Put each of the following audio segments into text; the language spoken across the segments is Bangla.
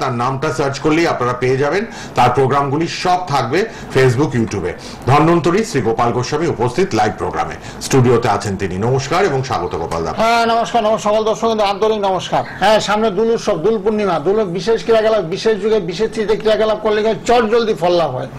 তার নামটা সার্চ করলেই আপনারা পেয়ে যাবেন। তার প্রোগ্রামগুলি সব থাকবে ফেসবুক, ইউটিউবে। ধন্বন্তরী শ্রী গোপাল গোস্বামী উপস্থিত লাইভ প্রোগ্রামে, স্টুডিওতে আছেন তিনি। নমস্কার এবং স্বাগত গোপাল দা। হ্যাঁ নমস্কার, সকল দর্শক আন্তরিক নমস্কার। হ্যাঁ, সামনে দুল উৎসব, দুল পূর্ণিমা, দুল বিশেষ ক্রিয়াকলাপ, বিশেষ যুগে বিশেষ তিথিতে ক্রিয়াকলাপ করলে চট জলদি ফল লাভ হয়।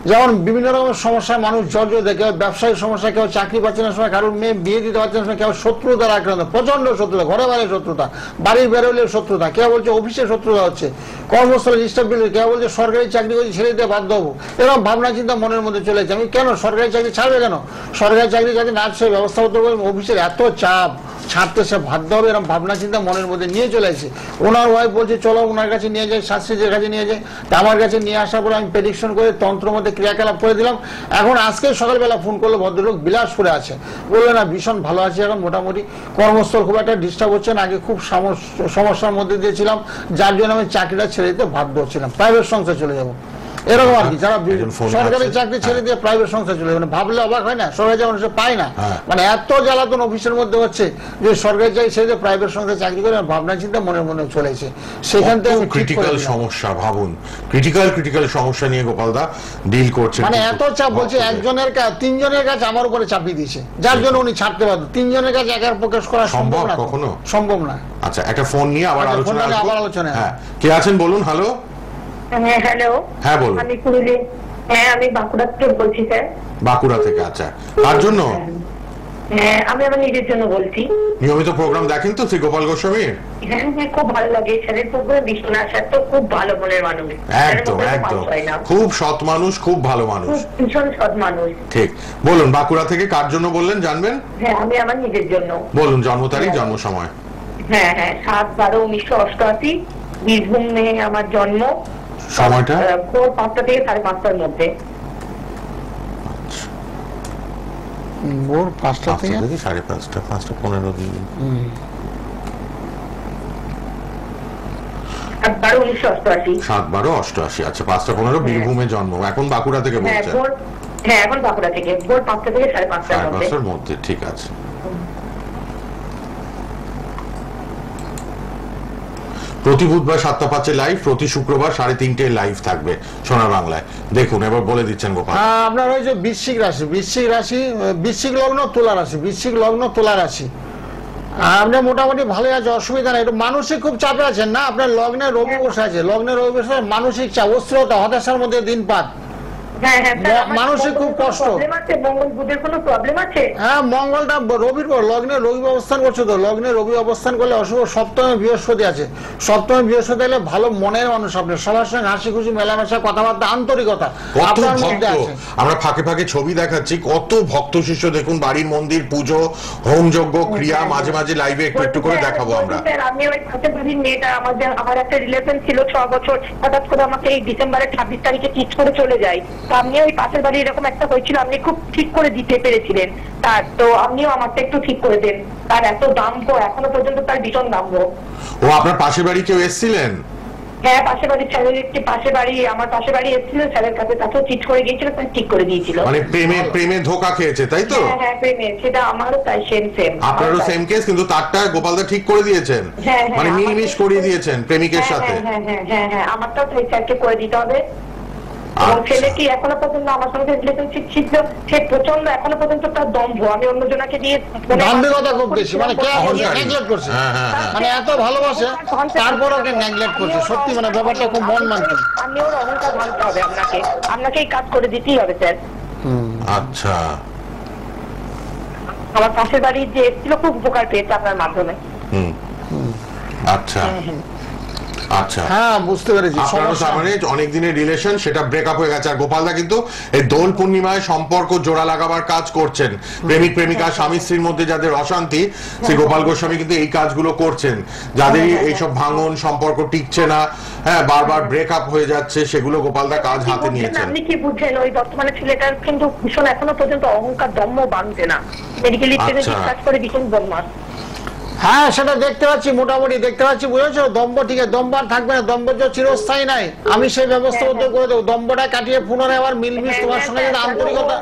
যেমন বিভিন্ন রকমের সমস্যায় মানুষ জর্জরিত, কেউ ব্যবসায়িক সমস্যা, কেউ চাকরি পাচ্ছে না সময়, কারোর মেয়ে বিয়ে দিতে পারছে না সময়, কেউ শত্রুতার আক্রান্ত, প্রচন্ড শত্রুতা, ঘরে বাইরে শত্রুতা, বাড়ির বেরোলে শত্রুতা, কেউ বলছে অফিসে শত্রুতা হচ্ছে, কর্মস্থলে ডিস্টার্ব, কেউ বলছে সরকারি চাকরি করছি ছেড়ে দিতে বাধ্য হবো। এরকম ভাবনা চিন্তা মনের মধ্যে চলে যাচ্ছে, আমি কেন সরকারি চাকরি ছাড়বে, কেন সরকারি চাকরি যাতে না সে ব্যবস্থা করতে পারবে, অফিসের এত চাপ, ছাড়তে সে বাধ্য হবে, এরকম ভাবনা চিন্তা মনের মধ্যে নিয়ে চলে আসে। ওনার ওয়াইফ বলছে চলো ওনার কাছে নিয়ে যাই, শাস্ত্রীদের কাছে নিয়ে যাই। তা আমার কাছে নিয়ে আসার পরে আমি প্রেডিকশন করে তন্ত্রের মধ্যে ক্রিয়াকলাপ করে দিলাম। এখন আজকে সকালবেলা ফোন করলো, ভদ্রলোক বিলাসপুরে আছে, বললো না ভীষণ ভালো আছে এখন, মোটামুটি কর্মস্থল খুব একটা ডিস্টার্ব হচ্ছে না, আগে খুব সমস্যার মধ্যে দিয়েছিলাম, যার জন্য আমি চাকরিটা ছেড়ে দিতে বাধ্য হচ্ছিলাম, প্রাইভেট সংস্থায় চলে যাবো। এরকম আর কি, যারা সরকারি চাকরি ছেড়ে দিয়ে প্রাইভেট সংস্থায় চলে যাবে, ভাবলে অবাক হয় না, সরকারি চাকরি মানুষ পায় না, মানে এত জ্বালাতন অফিসের মধ্যে হচ্ছে যে সরকারি চাকরি ছেড়ে দিয়ে প্রাইভেট সংস্থায় চাকরি করে ভাবনা চিন্তা মনের মনে চলেছে। সেখান থেকে ক্রিটিক্যাল সমস্যা, ভাবুন ক্রিটিক্যাল সমস্যা নিয়ে গোপাল দা ডিল করছে, মানে এত চাপ, বলছে একজনের কাজ তিনজনের কাজ আমার উপরে চাপিয়ে দিয়েছে, যার জন্য উনি ছাড়তে বাধ্য। তিনজনের কাজ একার প্রকাশ করা সম্ভব না, কখনো সম্ভব না। আচ্ছা, একটা ফোন নিয়ে আবার আলোচনা। হ্যাঁ, কে আছেন বলুন। হ্যালো। হ্যাঁ হ্যালো। হ্যাঁ বলুন। আমি পুরুলিয়া, হ্যাঁ আমি বাঁকুড়া থেকে বলছি স্যার। বাঁকুড়া থেকে? আচ্ছা, কার জন্য? হ্যাঁ আমি আমার নিজের জন্য বলছি। নিয়মিত প্রোগ্রাম দেখেন তো শ্রী গোপাল গোস্বামীর? হ্যাঁ হ্যাঁ, খুব ভালো লাগে স্যারের প্রোগ্রাম, ভীষণ আসার তো খুব ভালো মনের মানুষ, একদম একদম খুব সৎ মানুষ, খুব ভালো মানুষ, ভীষণ সৎ মানুষ। ঠিক। বলুন বাঁকুড়া থেকে কার জন্য বললেন জানবেন? হ্যাঁ আমি আমার নিজের জন্য। বলুন জন্ম তারিখ, জন্ম সময়। হ্যাঁ হ্যাঁ, 7/12/1988 বীরভূমে আমার জন্ম। সময়টা? ভোর 5টা থেকে 5:30টার মধ্যে। ভোর 5টা থেকে 5:30, 5:15 দিন। 7/12/1988। আচ্ছা, 5:15 বীরভূমে জন্ম, এখন বাঁকুড়া থেকে বলছেন? হ্যাঁ এখন বাঁকুড়া থেকে, ভোর 5টা থেকে 5:30টার মধ্যে। ঠিক আছে। প্রতি বুধবার 7:05 লাইভ, প্রতি শুক্রবার 3:30 লাইভ থাকবে সোনার বাংলায়। দেখুন এবার বলে দিচ্ছেন গোপাল। আপনার ওই যে বৃশ্চিক রাশি, বৃশ্চিক লগ্ন তুলা রাশি, বৃশ্চিক লগ্ন তুলা রাশি, আপনি মোটামুটি ভালো আছে, অসুবিধা নেই। একটু মানসিক খুব চাপে আছেন না, আপনার লগ্নে রবি বসে আছে, লগ্নে রবি বসে মানসিক চাপ, অস্থিরতা, হতাশার মধ্যে দিনপাত, মানসিক খুব কষ্ট। হ্যাঁ, মঙ্গলটা রবির লগ্নে রবি অবস্থান করছে, তো লগ্নে রবি অবস্থান করলে অশুভ। সপ্তমে বৃহস্পতি আছে, সপ্তমে বৃহস্পতি হলে ভালো মনের মানুষ, আপনার সবার সঙ্গে হাসি খুশি মেলামেশা, কথাবার্তা, আন্তরিকতা আপনার মধ্যে আছে। আমরা ফাঁকে ফাঁকে ছবি দেখাচ্ছি, কত ভক্ত শিষ্য দেখুন, বাড়ির মন্দির পুজো, হোম যজ্ঞ ক্রিয়া, মাঝে মাঝে লাইভে একটু করে দেখাবো আমরা। আমি ওই পাশের বাড়ির মেয়েটা, আমার একটা রিলেশন ছিল 6 বছর, হঠাৎ করে আমাকে এই ডিসেম্বরের 26 তারিখে চিট করে চলে যায়। আপনি ওই পাশের বাড়ি এরকম একটা হয়েছিল, আপনি খুব ঠিক করে দিতে পেরেছিলেন তার, তো আপনিও আমারটা একটু ঠিক করে দেন। তার এত দাম্ভ, এখনো পর্যন্ত তার ভীষণ দাম্ভ। ও আপনার পাশের বাড়ি কেউ এসেছিলেন? হ্যাঁ, পাশের বাড়ির ছেলের একটি পাশের বাড়ি, আমার পাশের বাড়ি এসেছিল স্যারের কাছে, তাকেও চিট করে গিয়েছিল, তাই ঠিক করে দিয়েছিল। মানে প্রেমে ধোঁকা খেয়েছে তাই তো? হ্যাঁ প্রেমে, সেটা আমারও তাই, সেম। আপনারও সেম কেস, কিন্তু তারটা গোপালদা ঠিক করে দিয়েছেন, মানে মিলমিশ করিয়ে দিয়েছেন প্রেমিকের সাথে। হ্যাঁ আমারটাও তাই, স্যারকে করে দিতে হবে। ছেলে কি এখনো পর্যন্ত আমার সঙ্গে রিলেশনশিপ ছিল, সে প্রচন্ড এখনো পর্যন্ত তার দম্ভ, আমি অন্যজনকে দিয়ে দাম্ভিকতা খুব বেশি, মানে নেগলেক্ট করছে, মানে এত ভালোবাসে তারপর ওকে নেগলেক্ট করছে। সত্যি মানে ব্যাপারটা খুব মন মানছে। আপনি ওর অহংকার ভাঙতে হবে, আপনাকে এই কাজ করে দিতেই হবে স্যার। আচ্ছা, আমার পাশের বাড়ির যে এসেছিল খুব উপকার পেয়েছে আপনার মাধ্যমে। আচ্ছা আচ্ছা, হ্যাঁ বুঝতে পেরেছি। অনেক দিনের রিলেশন, সেটা ব্রেকআপ হয়ে গেছে। আর গোপালদা কিন্তু এই দোল পূর্ণিমায় সম্পর্ক জোড়া লাগাবার কাজ করছেন। প্রেমিক প্রেমিকা, স্বামী স্ত্রীর মধ্যে যাদের অশান্তি, শ্রী গোপাল গোস্বামী কিন্তু এই কাজগুলো করছেন। যাদের এইসব ভাঙন, সম্পর্ক টিকছে না, হ্যাঁ বারবার ব্রেকআপ হয়ে যাচ্ছে, সেগুলো গোপালদা কাজ হাতে নিয়েছেন। আপনি কি বুঝছেন, ওই বর্তমানে ছেলেটার কিন্তু ভীষণ এখনো পর্যন্ত অহংকার, দম্ভ বাঁধছে না, মেডিকেল কাজ করে ভীষণ বদমাস। হ্যাঁ সেটা দেখতে পাচ্ছি, মোটামুটি দেখতে পাচ্ছি, বুঝেছো? দম্ভ ঠিক আছে, দম্ভ আর থাকবে না, দম্ভ যে চিরস্থায়ী নাই, আমি সেই ব্যবস্থা করে দেবো। দম্ভটা কাটিয়ে পুনরায় আবার মিলমিশ তোমার সঙ্গে যদি আন্তরিকতা,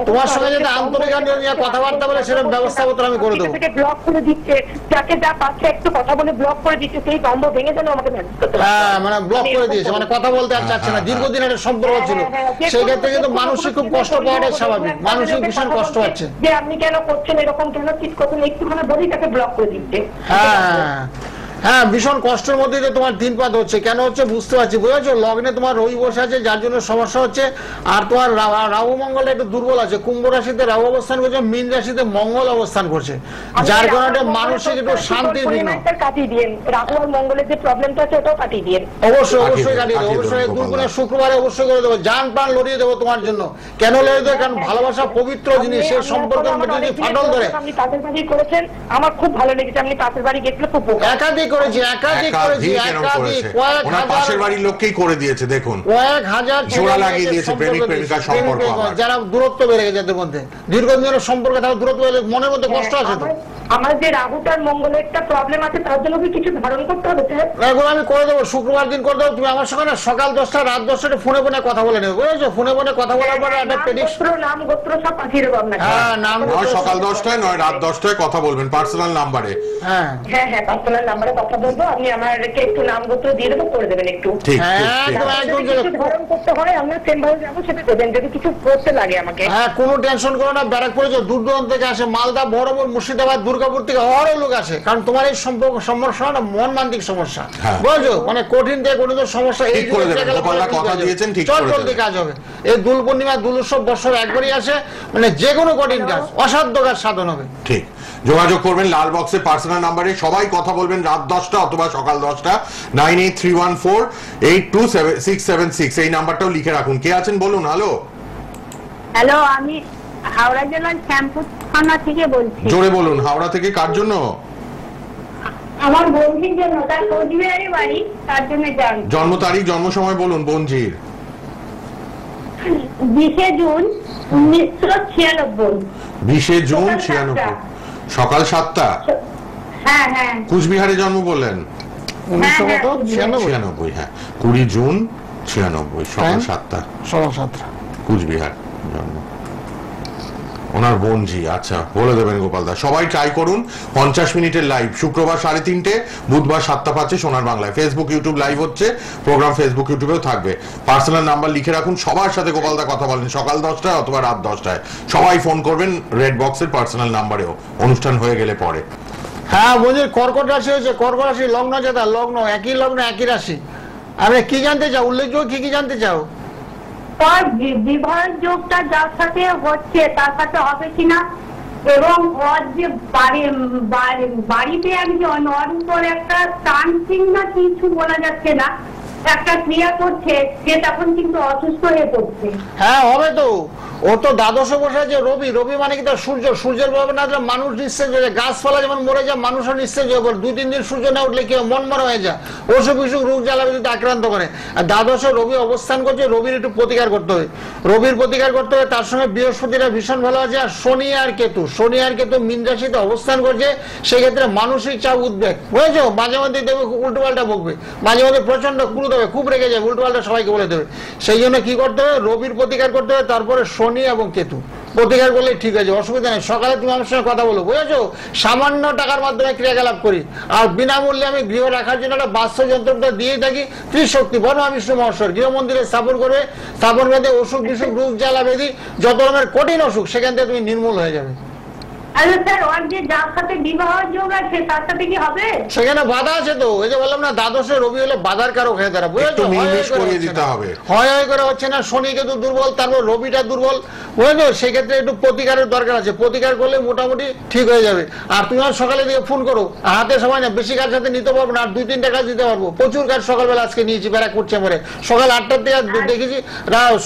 তোমার সঙ্গে যদি আন্তরিকতা নিয়ে কথাবার্তা বলে সেরকম ব্যবস্থাপত্র আমি করে দেবো। ব্লক করে দিচ্ছে, যাকে যা পাচ্ছে একটু কথা বলে ব্লক করে দিচ্ছে, সেই দম্ভ ভেঙে যেন আমাকে ম্যানেজ করতে পারে। হ্যাঁ মানে ব্লক করে দিয়েছে, মানে কথা বলতে আর চাচ্ছে না, দীর্ঘদিন একটা সম্পর্ক ছিল, সেই ক্ষেত্রে কিন্তু মানসিক খুব কষ্ট পাওয়াটাই স্বাভাবিক, মানসিক ভীষণ কষ্ট পাচ্ছে যে আপনি কেন করছেন এরকম, কেন ঠিক করছেন, একটুখানি বলেই তাকে ব্লক করে দিচ্ছে। হ্যাঁ হ্যাঁ, ভীষণ কষ্টের মধ্যে দিয়ে তোমার দিনপাত হচ্ছে, কেন হচ্ছে বুঝতে পারছি, বুঝেছো? লগ্নে তোমার রবি বসে আছে, যার জন্য সমস্যা হচ্ছে। আর তোমার রাহু মঙ্গল একটু দুর্বল আছে, কুম্ভ রাশিতে রাহু অবস্থান করছে, মীন রাশিতে মঙ্গল অবস্থান করছে, যার কারণে মানসিক একটু শান্তির বিঘ্ন। কাটিয়ে দিন, রাহু আর মঙ্গলের যে প্রবলেমটা আছে ওটাও কাটিয়ে দিন। অবশ্যই অবশ্যই কাটিয়ে দেবো, অবশ্যই দুর্গুণে শুক্রবারে অবশ্যই করে দেবো, জান প্রাণ লড়িয়ে দেবো তোমার জন্য। কেন লড়িয়ে দেবো? কারণ ভালোবাসা পবিত্র জিনিস, সেই সম্পর্কের মধ্যে যদি ফাটল ধরে। আপনি পাশের বাড়ি করেছেন, আমার খুব ভালো লেগেছে, আপনি পাশের বাড়ি গেছিল খুব একাধিক করেছি, একাধিক করেছি, একাধিক কয়েক হাজার পাশের বাড়ির লোককেই করে দিয়েছে, দেখুন কয়েক হাজার জোড়া লাগিয়ে দিয়েছে, প্রেমিক প্রেমিকার সম্পর্ক। যারা দূরত্ব বেড়ে গেছে যাদের মধ্যে দীর্ঘদিনের সম্পর্কে, তাদের দূরত্ব বেড়ে মনের মধ্যে কষ্ট আছে তো। আমার যে রাহুটার মঙ্গলের একটা প্রবলেম আছে, তার জন্য কি কিছু ধারণ করতে হবে? এখন আমি করে দেবো, শুক্রবার দিন করে দেবো। তুমি আমার সঙ্গে না সকাল 10টা রাত 10টা ফোনে ফোনে কথা বলে নেবে, বুঝেছো? ফোনে ফোনে কথা বলার পরে একটা নাম গোত্র সব পাঠিয়ে দেবো আপনাকে। হ্যাঁ, নাম নয় সকাল 10টায় নয় রাত 10টায় কথা বলবেন পার্সোনাল নাম্বারে। হ্যাঁ হ্যাঁ হ্যাঁ, পার্সোনাল নাম্বারে কথা বলবো, আপনি আমাকে একটু নাম গোত্র দিয়ে দেবো, করে দেবেন একটু। ঠিক কিছু ধারণ করতে হয় আমরা সেম ভাবে যাবো, সেটা দেবেন যদি কিছু করতে লাগে আমাকে। হ্যাঁ, কোনো টেনশন করো না, ব্যারাকপুরে যে দূর দূরান্ত থেকে আসে, মালদা, বহরমপুর, মুর্শিদাবাদ, দুর্গাপুর থেকে অনেক লোক আসে, কারণ তোমার এই সম্পর্ক সমস্যা না, মন মান্তিক সমস্যা, বুঝছো? মানে কঠিন থেকে কঠিন সমস্যা, এই কথা দিয়েছেন, ঠিক চল জলদি কাজ হবে। এই দোল পূর্ণিমা, দোল উৎসব বছর একবারই আসে, মানে যে কোনো কঠিন কাজ অসাধ্য কাজ সাধন হবে। ঠিক, যোগাযোগ করবেন লাল বক্সে পার্সোনাল নাম্বারে, সবাই কথা বলবেন রাত 10টা অথবা সকাল 10টা। 9831482676 এই নাম্বারটাও লিখে রাখুন। কে আছেন বলুন? হ্যালো হ্যালো, আমি হাওড়া জেলার শ্যামপুর থানা থেকে বলছি। জোরে বলুন। হাওড়া থেকে কার জন্য? আমার বন্ধুর জন্য, তার কোচবিহারে বাড়ি, তার জন্য জানি। জন্ম তারিখ জন্ম সময় বলুন বঞ্জির। 20 জুন 1996। 20 জুন 96, সকাল 7টা। হ্যাঁ হ্যাঁ, কুচবিহারে জন্ম বললেন? 1996। হ্যাঁ, 20 জুন 96 সকাল 7টা, সকাল 7টা, কুচবিহার জন্ম ওনার বোনজি। আচ্ছা, বলে দেবেন গোপাল দা। সবাই ট্রাই করুন। 50 মিনিটের লাইভ, শুক্রবার 3:30, বুধবার 7:05 সোনার বাংলায়। ফেসবুক ইউটিউব লাইভ হচ্ছে, প্রোগ্রাম ফেসবুক ইউটিউবেও থাকবে। পার্সোনাল নাম্বার লিখে রাখুন, সবার সাথে গোপাল দা কথা বলেন সকাল 10টায় অথবা রাত 10টায়। সবাই ফোন করবেন রেড বক্সের পার্সোনাল নাম্বারেও, অনুষ্ঠান হয়ে গেলে পরে। হ্যাঁ বঞ্জির কর্কট রাশি হয়েছে, কর্কট রাশি লগ্ন যেটা, লগ্ন একই লগ্ন একই রাশি। আপনি কি জানতে চাও? উল্লেখযোগ্য কি জানতে চাও? তার বিবাহ যোগটা যার সাথে হচ্ছে তার সাথে হবে কিনা, এবং ওর যে বাড়িতে একজন ওর উপর একটা তান্ত্রিক না কিছু বলা যাচ্ছে না, একটা ক্রিয়া করছে, সে তখন কিন্তু অসুস্থ হয়ে পড়ছে। হ্যাঁ হবে তো, ও তো দ্বাদশে বসে আছে রবি। রবি মানে কি তার সূর্য, সূর্যের প্রভাবে না মানুষ নিঃশ্বাস হয়ে যায়, গাছপালা যেমন মরে যায়, মানুষও নিঃশ্বাস হয়ে পড়ে। 2-3 দিন সূর্য না উঠলে কি মন মরা হয়ে যায়, অসুখ বিসুখ রোগ জ্বালাবে যদি আক্রান্ত করে। আর দ্বাদশে রবি অবস্থান করছে, রবির একটু প্রতিকার করতে হবে, রবির প্রতিকার করতে হবে। তার সঙ্গে বৃহস্পতিরা ভীষণ ভালো আছে, আর শনি আর কেতু, শনি আর কেতু মীন রাশিতে অবস্থান করছে। সেক্ষেত্রে মানসিক চাপ, উদ্বেগ, বুঝেছো? মাঝে মধ্যে দেবে উল্টো পাল্টা বকবে, মাঝে মধ্যে প্রচন্ড ক্রুদ হবে, খুব রেগে যাবে, উল্টো পাল্টা সবাইকে বলে দেবে। সেই জন্য কি করতে হবে? রবির প্রতিকার করতে হবে, তারপরে শনি এবং কেতু প্রতিকার করলে ঠিক আছে, অসুবিধা নেই। সকালে তুমি আমার সঙ্গে কথা বলো, বুঝেছো? সামান্য টাকার মাধ্যমে ক্রিয়াকলাপ করি, আর বিনামূল্যে আমি গৃহ রাখার জন্য একটা বাস্তুযন্ত্রটা দিয়ে থাকি। ত্রিশক্তি ব্রহ্মা বিষ্ণু মহেশ্বর গৃহ মন্দিরে স্থাপন করবে, স্থাপন করে অসুখ বিসুখ রোগ জ্বালা ব্যাধি যত রকমের কঠিন অসুখ সেখান থেকে তুমি নির্মূল হয়ে যাবে। আচ্ছা স্যার, ওর যে যার সাথে বিবাহ যোগ আছে তার সাথে কি হবে? সেখানে বাধা আছে তো, এই যে বললাম না, দ্বাদশে রবি হলে বাধার কারক হয়ে দাঁড়া, বুঝেছো? হয় করে হচ্ছে না, শনি কেতু দুর্বল, তারপর রবিটা দুর্বল, বুঝেছো? সেক্ষেত্রে একটু প্রতিকারের দরকার আছে, প্রতিকার করলে মোটামুটি ঠিক হয়ে যাবে। আর তুমি আর সকালে দিয়ে ফোন করো, হাতে সময় না, বেশি কাজ হাতে নিতে পারবো না, আর 2-3টা কাজ দিতে পারবো। প্রচুর কাজ সকালবেলা আজকে নিয়েছি, ব্যারাকপুর চেম্বারে সকাল 8টার থেকে দেখেছি,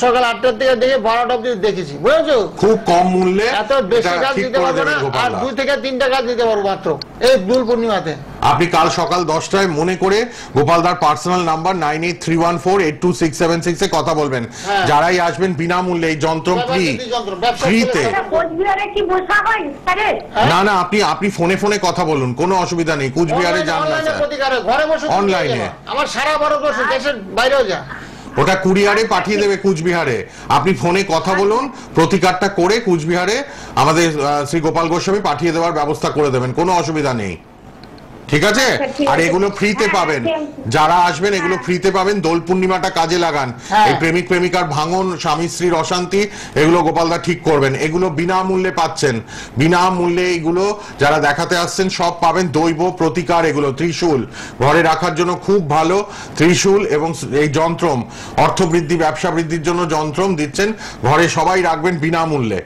সকাল 8টার থেকে দেখে 12টা অব্দি দেখেছি, বুঝেছো? খুব কম মূল্যে এত বেশি কাজ দিতে পারবো না। গোপাল দা। 2 থেকে 3টা কাজ দিতে পারবো মাত্র এই দোল পূর্ণিমাতে। আপনি কাল সকাল 10টায় মনে করে গোপালদার পার্সোনাল নাম্বার 9831482676 এ কথা বলবেন। যারাই আসবেন বিনামূল্যে এই যন্ত্র ফ্রিতে। কোচবিহারে কি বসা হয় স্যারে? না না, আপনি ফোনে ফোনে কথা বলুন, কোনো অসুবিধা নেই। কুচবিহারে যান না স্যার, ঘরে বসে অনলাইনে। আমার সারা ভারতবর্ষ দেশের বাইরেও যা, ওটা কুরিয়ারে পাঠিয়ে দেবে কুচবিহারে। আপনি ফোনে কথা বলুন, প্রতিকারটা করে কুচবিহারে আমাদের শ্রী গোপাল গোস্বামী পাঠিয়ে দেওয়ার ব্যবস্থা করে দেবেন, কোনো অসুবিধা নেই। ঠিক আছে? আর এগুলো ফ্রিতে পাবেন, যারা আসবেন এগুলো ফ্রিতে পাবেন। দোল পূর্ণিমাটা কাজে লাগান। এই প্রেমিক প্রেমিকার ভাঙন, স্বামী স্ত্রীর অশান্তি, এগুলো গোপালদা ঠিক করবেন। এগুলো বিনামূল্যে পাচ্ছেন, বিনামূল্যে এগুলো যারা দেখাতে আসছেন সব পাবেন। দৈব প্রতিকার, এগুলো ত্রিশূল ঘরে রাখার জন্য খুব ভালো ত্রিশূল, এবং এই যন্ত্রম অর্থবৃদ্ধি ব্যবসা বৃদ্ধির জন্য যন্ত্রম দিচ্ছেন, ঘরে সবাই রাখবেন বিনামূল্যে।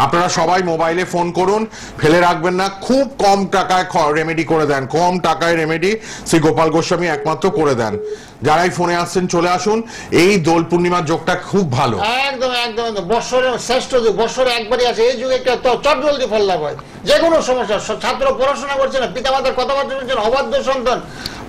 আপনারা সবাই মোবাইলে ফোন করুন, ফেলে রাখবেন না। খুব কম টাকায় রেমেডি করে দেন, কম টাকায় রেমেডি শ্রী গোপাল গোস্বামী একমাত্র করে দেন। যারাই ফোনে আসছেন চলে আসুন, এই দোল পূর্ণিমার যোগটা খুব ভালো। একদম একদম বৎসরের শ্রেষ্ঠ যুগ, বৎসরে একবারই আছে এই যুগে। একটা চট জলদি ফল লাভ হয় যে কোনো সমস্যা। ছাত্র পড়াশোনা করছে না, পিতামাতার কথাবার্তা শুনছেন, অবাধ্য সন্তান,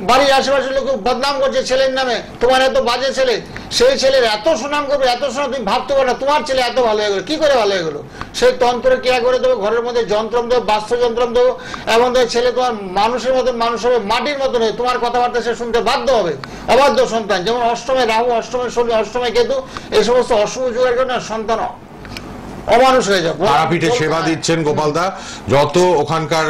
বাড়ির আশেপাশের লোক বদনাম করছে ছেলের নামে, তোমার এত বাজে ছেলে, সেই ছেলের এত সুনাম করবে, এত সুনাম তুমি ভাবতে পারো না, তোমার ছেলে এত ভালো হয়ে গেলো। কি করে ভালো হয়ে গেলো? সেই তন্ত্রের ক্রিয়া করে দেবো, ঘরের মধ্যে যন্ত্রম দেবো, বাস্তু যন্ত্রম দেবো, এমন ছেলে তোমার মানুষের মতন মানুষ হবে, মাটির মতন হবে, তোমার কথাবার্তা সে শুনতে বাধ্য হবে। অবাধ্য সন্তান, যেমন অষ্টমে রাহু, অষ্টমে শনি, অষ্টমে কেতু, এই সমস্ত অশুভ যুগের কারণে সন্তান অমানুষ হয়ে যাবে। তারাপীঠে সেবা দিচ্ছেন গোপালদা, যত ওখানকার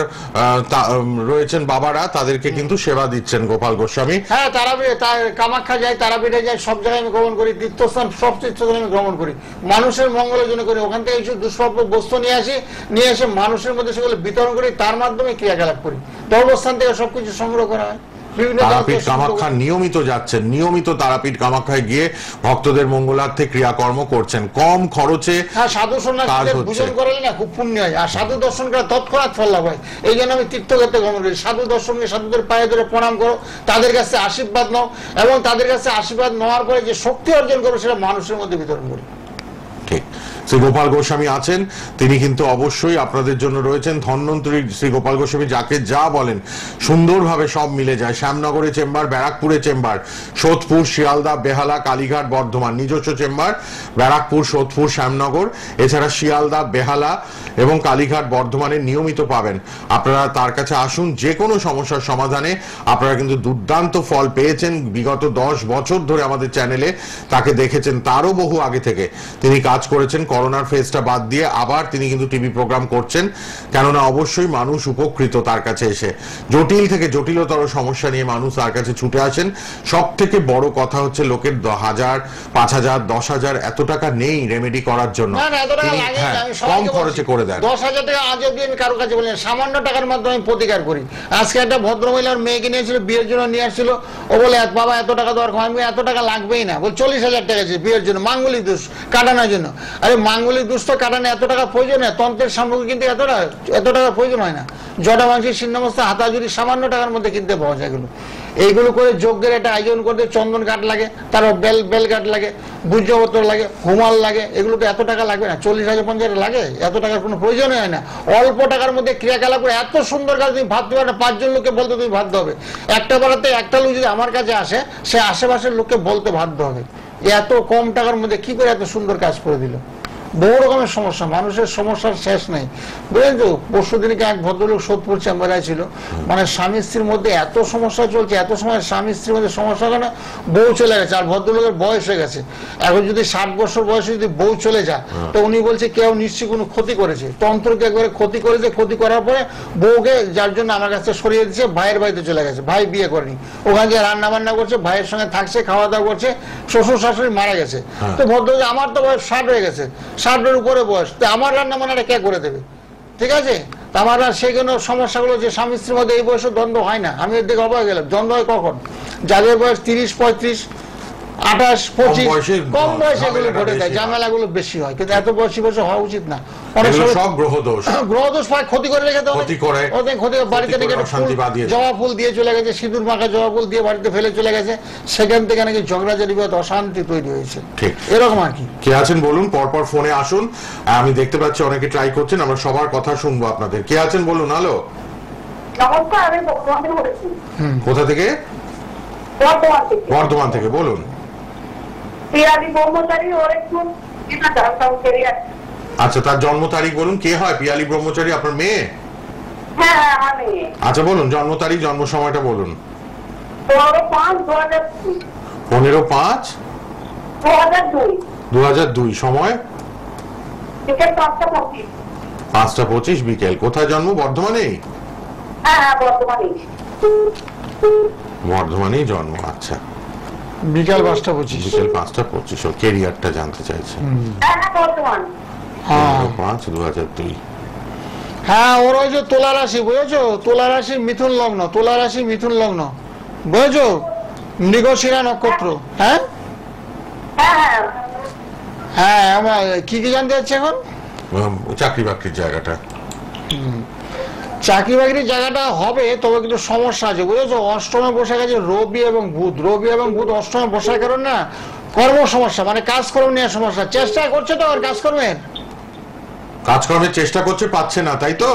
রয়েছেন বাবারা তাদেরকে কিন্তু সেবা দিচ্ছেন গোপাল গোস্বামী। হ্যাঁ, তারাপীঠে কামাখ্যা যাই, তারাপীঠে যাই, সব জায়গায় আমি গ্রহণ করি, তীর্থস্থান সব তীর্থস্থান আমি গ্রহণ করি, মানুষের মঙ্গলের জন্য করি। ওখান থেকে কিছু দুষ্প্রাপ্য বস্তু নিয়ে এসে মানুষের মধ্যে সেগুলো বিতরণ করি, তার মাধ্যমে ক্রিয়াকলাপ করি। ধর্মস্থান থেকে সবকিছু সংগ্রহ করা হয়। তারাপীঠ কামাখ্যা নিয়মিত যাচ্ছেন, নিয়মিত তারাপীঠ কামাখ্যায় গিয়ে ভক্তদের মঙ্গলার্থে ক্রিয়াকর্ম করছেন, কম খরচে। হ্যাঁ, সাধু সন্ন্যাসীদের পূজন করালে না খুব পুণ্য হয়, আর সাধু দর্শন করে তৎক্ষণাৎ ফল লাভ হয়। এই জন্য আমি তীর্থক্ষেত্রে গমন করি। সাধু দর্শনকে সাধুদের পায়ে ধরে প্রণাম করো, তাদের কাছে আশীর্বাদ নাও, এবং তাদের কাছে আশীর্বাদ নেওয়ার পরে যে শক্তি অর্জন করো সেটা মানুষের মধ্যে বিতরণ করি। ঠিক, শ্রী গোপাল গোস্বামী আছেন, তিনি কিন্তু অবশ্যই আপনাদের জন্য রয়েছেন। ধন্বন্তরী শ্রী গোপাল গোস্বামী যাকে যা বলেন সুন্দরভাবে সব মিলে যায়। শ্যামনগরে চেম্বার, ব্যারাকপুরে চেম্বার, সোদপুর, শিয়ালদা, বেহালা, কালীঘাট, বর্ধমান নিজস্ব চেম্বার, ব্যারাকপুর, সোদপুর, শ্যামনগর, এছাড়া শিয়ালদা, বেহালা এবং কালীঘাট, বর্ধমানে নিয়মিত পাবেন। আপনারা তার কাছে আসুন, যে কোনো সমস্যার সমাধানে। আপনারা কিন্তু দুর্দান্ত ফল পেয়েছেন। বিগত 10 বছর ধরে আমাদের চ্যানেলে তাকে দেখেছেন, তারও বহু আগে থেকে তিনি কাজ করেছেন। করোনার ফেজটা বাদ দিয়ে আবার তিনি কিন্তু টিভি প্রোগ্রাম করছেন, কেননা অবশ্যই মানুষ উপকৃত তার কাছে এসে। জটিল থেকে জটিলতর সমস্যা নিয়ে মানুষ তার কাছে ছুটে আসেন। সব থেকে বড় কথা হচ্ছে লোকের 1000, 5000, 10,000 এত টাকা নেই রেমেডি করার জন্য, কম খরচে করে দেন। 10,000 টাকা আজ অব্দি আমি কারো কাছে বলিনি, সামান্য টাকার মাধ্যমে আমি প্রতিকার করি। আজকে একটা ভদ্রমহিলার মেয়েকে নিয়েছিল, বিয়ের জন্য নিয়ে আসছিল, ও বলে বাবা এত টাকা দরকার, আমি এত টাকা লাগবেই না, বল 40,000 টাকা আছে বিয়ের জন্য, মাঙ্গলিক দোষ কাটানোর জন্য। আরে মাঙ্গলিক দোষ তো কাটানো এত টাকা প্রয়োজন হয়, তন্ত্রের সামগ্রী কিন্তু এত টাকা প্রয়োজন হয় না। জটা মাংসের ছিন্নমস্তা হাতাজুরি সামান্য টাকার মধ্যে কিনতে পাওয়া যায়। এগুলো এইগুলো করে যজ্ঞের একটা আয়োজন করতে চন্দন কাঠ লাগে, তারপর বেল কাঠ লাগে, ভূজ্যপত্র লাগে, হুমাল লাগে, এগুলো তো এত টাকা লাগবে না। 40,000, 50,000 লাগে, এত টাকার কোনো প্রয়োজন হয় না। অল্প টাকার মধ্যে ক্রিয়াকলাপ করে এত সুন্দর কাজ তুমি ভাবতে পারো না। 5 জন লোককে বলতে তুমি বাধ্য হবে। একটা বেলাতে একটা লোক যদি আমার কাছে আসে, সে আশেপাশের লোককে বলতে বাধ্য হবে এত কম টাকার মধ্যে কি করে এত সুন্দর কাজ করে দিল। বহু রকমের সমস্যা, মানুষের সমস্যার শেষ নেই, বুঝলেন তো। পরশু দিনকে এক ভদ্রলোক সোদপুর চেম্বারে ছিল, মানে স্বামী স্ত্রীর মধ্যে এত সমস্যা চলছে, এত সময় স্বামী স্ত্রীর মধ্যে সমস্যা কেন, বউ চলে গেছে, আর ভদ্রলোকের বয়স হয়ে গেছে। এখন যদি 60 বছর বয়সে যদি বউ চলে যায়, তো উনি বলছে কেউ নিশ্চয়ই কোনো ক্ষতি করেছে, তন্ত্রকে একবারে ক্ষতি করেছে। ক্ষতি করার পরে বউকে যার জন্য আমার কাছে সরিয়ে দিচ্ছে, ভাইয়ের বাড়িতে চলে গেছে। ভাই বিয়ে করেনি, ওখানে গিয়ে রান্না বান্না করছে, ভাইয়ের সঙ্গে থাকছে, খাওয়া দাওয়া করছে। শ্বশুর শাশুড়ি মারা গেছে। তো ভদ্রলোক, আমার তো বয়স 60 হয়ে গেছে, 60-এর উপরে বয়স, তো আমার রান্না বান্নাটা কে করে দেবে? ঠিক আছে, আমার সেই জন্য সমস্যাগুলো যে স্বামী স্ত্রীর মধ্যে এই বয়সে দ্বন্দ্ব হয় না। আমি এর দিকে অবাক গেলাম, দ্বন্দ্ব হয় কখন? যাদের বয়স 30, 35, 28, 25 বয়সে কম বয়সে এগুলো ঝামেলাটা ঘটে যায়, বেশি হয়। ঝামেলাগুলো বেশি হয়, কিন্তু এত বয়সী বয়সে হওয়া উচিত না। অনেক এগুলো সময় সব গ্রহ দোষ। গ্রহ দোষ পায়, ক্ষতি করে রেখে দেয়, ক্ষতি করে, ক্ষতি করে বাড়িতে ক্ষতি করে, রেখে অশান্তি বাঁধিয়ে দেয়। জবা ফুল দিয়ে চলে গেছে, সিঁদুর মাখা জবা ফুল দিয়ে বাড়িতে ফেলে চলে গেছে, সেখান থেকে নাকি ঝগড়াঝাটি বা অশান্তি তৈরি হয়েছে, ঠিক এরকম আর কি। কে আছেন বলুন, পরপর ফোনে আসুন। আমি দেখতে পাচ্ছি অনেকে ট্রাই করছেন, আমরা সবার কথা শুনবো আপনাদের। কে আছেন বলুন। হ্যালো, নমস্কার, আমি বর্ধমান থেকে বলেছি। কোথা থেকে? বর্ধমান থেকে। বর্ধমান থেকে বলুন। পিয়ালি ব্রহ্মচারী, ওর একটু এটা জানতাম ক্যারিয়ার। আচ্ছা, তার জন্ম তারিখ বলুন। কে হয় পিয়ালি ব্রহ্মচারী? আপনার মেয়ে? হ্যাঁ হ্যাঁ, আমি আচ্ছা বলুন, জন্ম তারিখ, জন্ম সময়টা বলুন। 15/5/2002। 15/5/2002। সময়? বিকেল 5:25। 5:25 বিকেল। কোথায় জন্ম? বর্ধমানেই? হ্যাঁ হ্যাঁ, বর্ধমানে। বর্ধমানেই জন্ম। আচ্ছা, বিকাল 5:25। বিকেল 5:25। ও কেরিয়ারটা জানতে চাইছে। হ্যাঁ হ্যাঁ, বর্ধমান। 15/5/2002। হ্যাঁ, ওর ওই যে তুলা রাশি, বুঝেছো? তুলা রাশি মিথুন লগ্ন, তুলা রাশি মিথুন লগ্ন, বুঝেছো? মৃগশিরা নক্ষত্র। হ্যাঁ হ্যাঁ হ্যাঁ, হ্যাঁ, আমার কি কি জানতে চাচ্ছি এখন? চাকরি বাকরির জায়গাটা। চাকরি বাকরির জায়গাটা হবে, তবে কিন্তু সমস্যা আছে, বুঝেছো? অষ্টমে বসে গেছে রবি এবং বুধ, রবি এবং বুধ অষ্টমে বসার কারণে না কর্ম সমস্যা, মানে কাজকর্ম নিয়ে সমস্যা। চেষ্টা করছে তো আর কাজকর্মের, কাজকর্মের চেষ্টা করছে, পাচ্ছে না, তাই তো?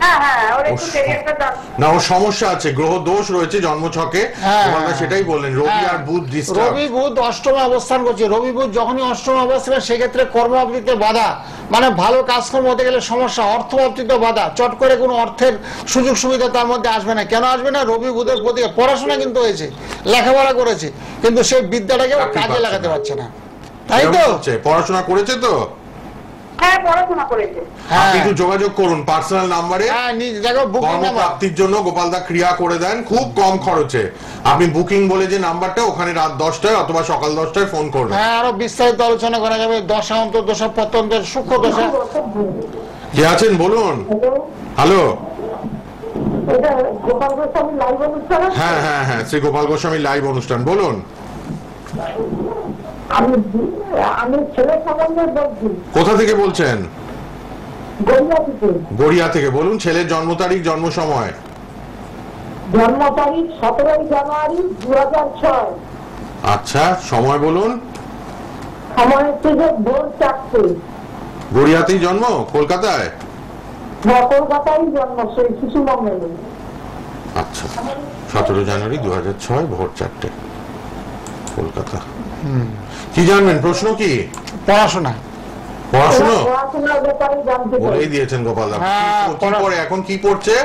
হ্যাঁ হ্যাঁ, ওর একটু ক্যারিয়ারটা জানতাম। না, ওর সমস্যা আছে, গ্রহ দোষ রয়েছে জন্মছকে। হ্যাঁ। ওনারা সেটাই বললেন, রবি আর বুধ ডিস্টার্ব। রবি বুধ অষ্টমে অবস্থান করছে, রবি বুধ যখনই অষ্টমে অবস্থান, সেক্ষেত্রে কর্মপ্রাপ্তিতে বাধা, মানে ভালো কাজকর্ম হতে গেলে সমস্যা, অর্থপ্রাপ্তিতে বাধা, চট করে কোনো অর্থের সুযোগ সুবিধা তার মধ্যে আসবে না। কেন আসবে না? রবি বুধের প্রতি পড়াশোনা কিন্তু হয়েছে, লেখাপড়া করেছে, কিন্তু সেই বিদ্যাটাকে ও কাজে লাগাতে পারছে না, তাই তো? পড়াশোনা করেছে তো? হ্যাঁ, পড়াশোনা করেছে। আপনি একটু যোগাযোগ করুন পার্সোনাল নাম্বারে। হ্যাঁ, দেখো বুকিং নাম্বার, কর্মপ্রাপ্তির জন্য গোপালদা ক্রিয়া করে দেন খুব কম খরচে। আপনি বুকিং বলে যে নাম্বারটা, ওখানে রাত 10টায় অথবা সকাল 10টায় ফোন করবেন। হ্যাঁ, আরো বিস্তারিত আলোচনা করা যাবে, দশা অন্তর্দশা প্রত্যন্তের সূক্ষ্ম দশা। কে আছেন বলুন। হ্যালো, এটা গোপাল গোস্বামী লাইভ অনুষ্ঠান। হ্যাঁ হ্যাঁ হ্যাঁ, শ্রী গোপাল গোস্বামী লাইভ অনুষ্ঠান, বলুন। আমি ছেলে সম্বন্ধে বলছি, কোথা থেকে বলছেন? গড়িয়া থেকে। গড়িয়া থেকে বলুন। ছেলের জন্ম তারিখ, জন্ম সময়? জন্ম তারিখ 17 জানুয়ারি 2006। আচ্ছা, সময় বলুন। সময় হচ্ছে যে ভোর 4টে। গড়িয়াতেই জন্ম? কলকাতায়? কলকাতায় জন্ম, সেই শিশু মঙ্গলে। আচ্ছা, 17 জানুয়ারি 2006, ভোর 4টে, কলকাতা। কি জানবেন? প্রশ্ন কি? পড়াশোনা। পড়াশুনো পড়াশোনার ব্যাপারে জানতে চাই। বলেই দিয়েছেন গোপালদা। হ্যাঁ, কি পড়ে এখন? কি পড়ছে?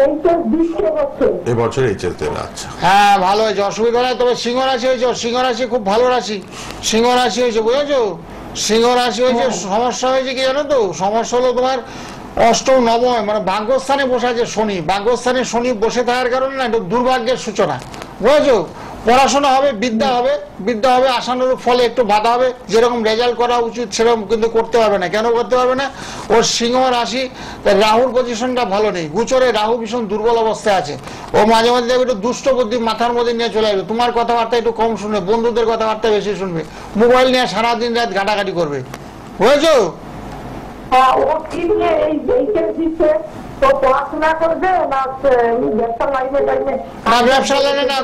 এইচএস দিচ্ছে করছে। এবছর এইচএস দেবে। আচ্ছা, হ্যাঁ, ভালো হয়েছে, অসুবিধা নেই। তবে সিংহ রাশি হয়েছে, সিংহ রাশি খুব ভালো রাশি, সিংহ রাশি হয়েছে, বুঝেছো? সিংহ রাশি হয়েছে, সমস্যা হয়েছে কি জানো তো? সমস্যা হলো তোমার অষ্টম নবমে, মানে ভাগ্যস্থানে বসে আছে শনি, ভাগ্যস্থানে শনি বসে থাকার কারণে না একটু দুর্ভাগ্যের সূচনা, বুঝেছো? পড়াশোনা হবে, বিদ্যা হবে, বিদ্যা হবে, আশানুরূপ ফলে একটু বাধা হবে, যেরকম রেজাল্ট করা উচিত সেরকম কিন্তু করতে পারবে না। কেন করতে পারবে না? ওর সিংহ রাশি, রাহুর পজিশনটা ভালো নেই, গোচরে রাহু ভীষণ দুর্বল অবস্থায় আছে। ও মাঝে মাঝে দেখবে একটু দুষ্ট বুদ্ধি মাথার মধ্যে নিয়ে চলে আসবে, তোমার কথাবার্তা একটু কম শুনবে, বন্ধুদের কথাবার্তা বেশি শুনবে, মোবাইল নিয়ে সারাদিন রাত ঘাটাঘাটি করবে, বুঝেছো? ও কি নিয়ে এই এইচএস দিচ্ছে? তো পড়াশোনা করবে না ব্যবসা লাইনে টাইমে? না, ব্যবসা লাইনে না,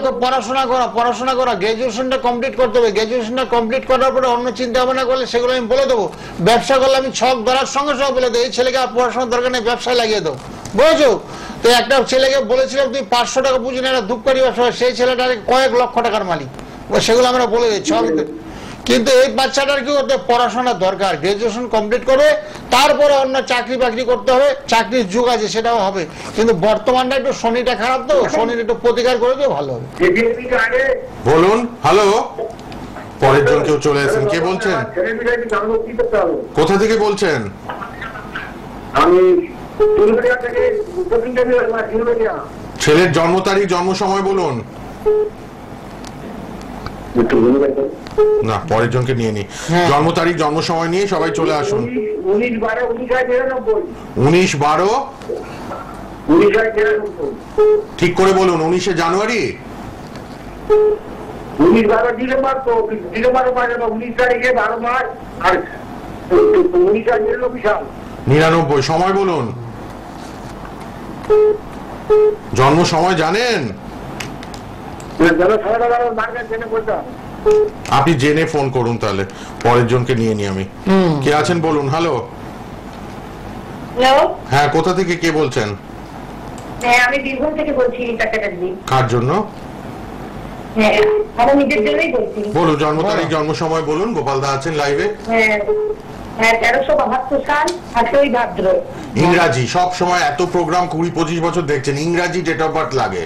পড়াশোনা করা, গ্রাজুয়েশনটা কমপ্লিট করতে হবে। গ্রাজুয়েশনটা কমপ্লিট করার পরে অন্য চিন্তা ভাবনা করলে সেগুলো আমি বলে দেবো। ব্যবসা করলে আমি ছক ধরার সঙ্গে সঙ্গে বলে দেবো, এই ছেলেকে আর পড়াশোনার দরকার নেই, ব্যবসায় লাগিয়ে দাও, বুঝেছো? তো একটা ছেলেকে বলেছিলাম তুমি 500 টাকা বুঝি না, একটা ধূপকাঠি ব্যবসা, সেই ছেলেটা কয়েক লক্ষ টাকার মালিক, সেগুলো আমরা বলে দিই ছক। কিন্তু এই বাচ্চাটার কি করতে? পড়াশোনার দরকার, গ্রাজুয়েশন কমপ্লিট করে তারপরে অন্য চাকরি বাকরি করতে হবে, চাকরির যুগ আছে, সেটাও হবে। কিন্তু বর্তমানটা একটু শনিটা খারাপ, তো শনির একটু প্রতিকার করে দিয়ে ভালো হবে। বলুন। হ্যালো, পরের জন কেউ চলে আসেন। কে বলছেন? কোথা থেকে বলছেন? আমি ছেলের জন্ম তারিখ, জন্ম সময় বলুন। না, পরের জনকে নিয়ে নি। জন্ম তারিখ, জন্ম সময় নিয়ে সবাই চলে আসুন। 19/12/1993। ঠিক করে বলুন। 19শে জানুয়ারি? 19/12 তো ডিসেম্বর মাসে 19 তারিখে 12 মাস আর 19 তারিখে বিশাল 99 সময় বলুন, জন্ম সময় জানেন? আপনি জেনে ফোন করুন, তাহলে পরের জনকে নিয়ে নি আমি। কে আছেন বলুন? হ্যালো, হ্যালো, হ্যাঁ, কোথা থেকে কে বলছেন? হ্যাঁ আমি বীরভূম থেকে বলছি, রিতা চ্যাটার্জি। কার জন্য? হ্যাঁ আমার নিজের জন্যই বলছি। বলুন, জন্ম তারিখ জন্ম সময় বলুন। গোপাল দা আছেন লাইভে। হ্যাঁ হ্যাঁ 1372 সাল 8ই ভাদ্র। ইংরাজি সব সময় এত প্রোগ্রাম 20-25 বছর দেখছেন, ইংরাজি ডেট অফ বার্থ লাগে।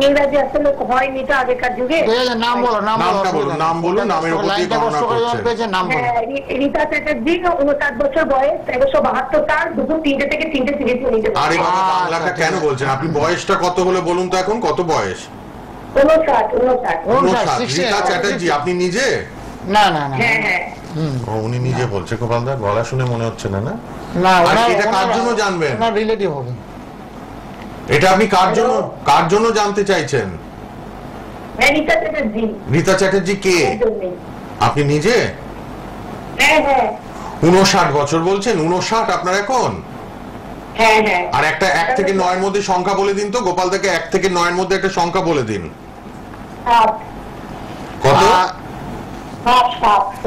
ইংরাজি আসলে হয়নি তো আগেকার যুগে। নাম বলো, নামটা বলুন, নাম বলুন, নামের উপর দিয়ে গণনা করছেন। নাম বলো। হ্যাঁ, রীতা চ্যাটার্জি, 59 বছর বয়স, 1372 সাল দুপুর 3টে থেকে 3:30 মিনিটে। আরে বাবা, বাংলাটা কেন বলছেন? আপনি বয়সটা কত হলে বলুন তো, এখন কত বয়স? 59। রীতা চ্যাটার্জি আপনি নিজে? না না না হ্যাঁ হ্যাঁ ও, উনি নিজে বলছে। গোপাল দা গলা শুনে মনে হচ্ছে না। না, না, আর এটা কার জন্য জানবেন? না রিলেটিভ হবে। এটা আপনি কার জন্য জানতে চাইছেন? হ্যাঁ রীতা চ্যাটার্জি। রীতা চ্যাটার্জি কে? আপনি নিজে? হ্যাঁ হ্যাঁ 59 বছর বলছেন? 59 আপনার এখন? হ্যাঁ হ্যাঁ। আর একটা 1 থেকে 9 এর মধ্যে সংখ্যা বলে দিন তো। গোপাল দাকে 1 থেকে 9 এর মধ্যে একটা সংখ্যা বলে দিন। কত?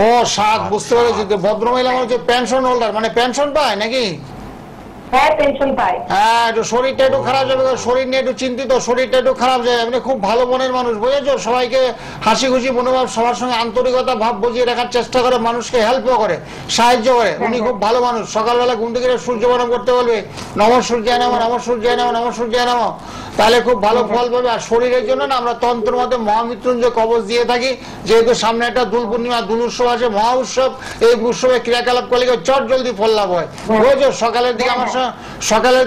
ও 7, বুঝতে পেরেছি। ভদ্রমহিলা আমার হচ্ছে পেনশন হোল্ডার, মানে পেনশন পায় নাকি? হ্যাঁ পেনশন পায়। হ্যাঁ, একটু শরীরটা একটু খারাপ যাবে, শরীর নিয়ে একটু চিন্তিত, শরীরটা একটু খারাপ যায়। আপনি খুব ভালো মনের মানুষ, বুঝেছো? সবাইকে হাসি খুশি মনোভাব, সবার সঙ্গে আন্তরিকতা ভাব বুঝিয়ে রাখার চেষ্টা করে, মানুষকে হেল্পও করে, সাহায্য করে। উনি খুব ভালো মানুষ। সকালবেলা ঘুম থেকে সূর্য প্রণাম করতে বলবে, নমঃ সূর্যায় নমঃ, নমঃ সূর্যায় নমঃ, নমঃ সূর্যায় নমঃ, তাহলে খুব ভালো ফল পাবে। আর শরীরের জন্য না আমরা তন্ত্রের মধ্যে মহামৃত্যুঞ্জয় কবচ দিয়ে থাকি, যেহেতু সামনে একটা দোল পূর্ণিমা, দোল উৎসব আছে, মহা উৎসব। এই উৎসবে ক্রিয়াকলাপ করলে চট জলদি ফল লাভ হয়, বুঝেছো? সকালের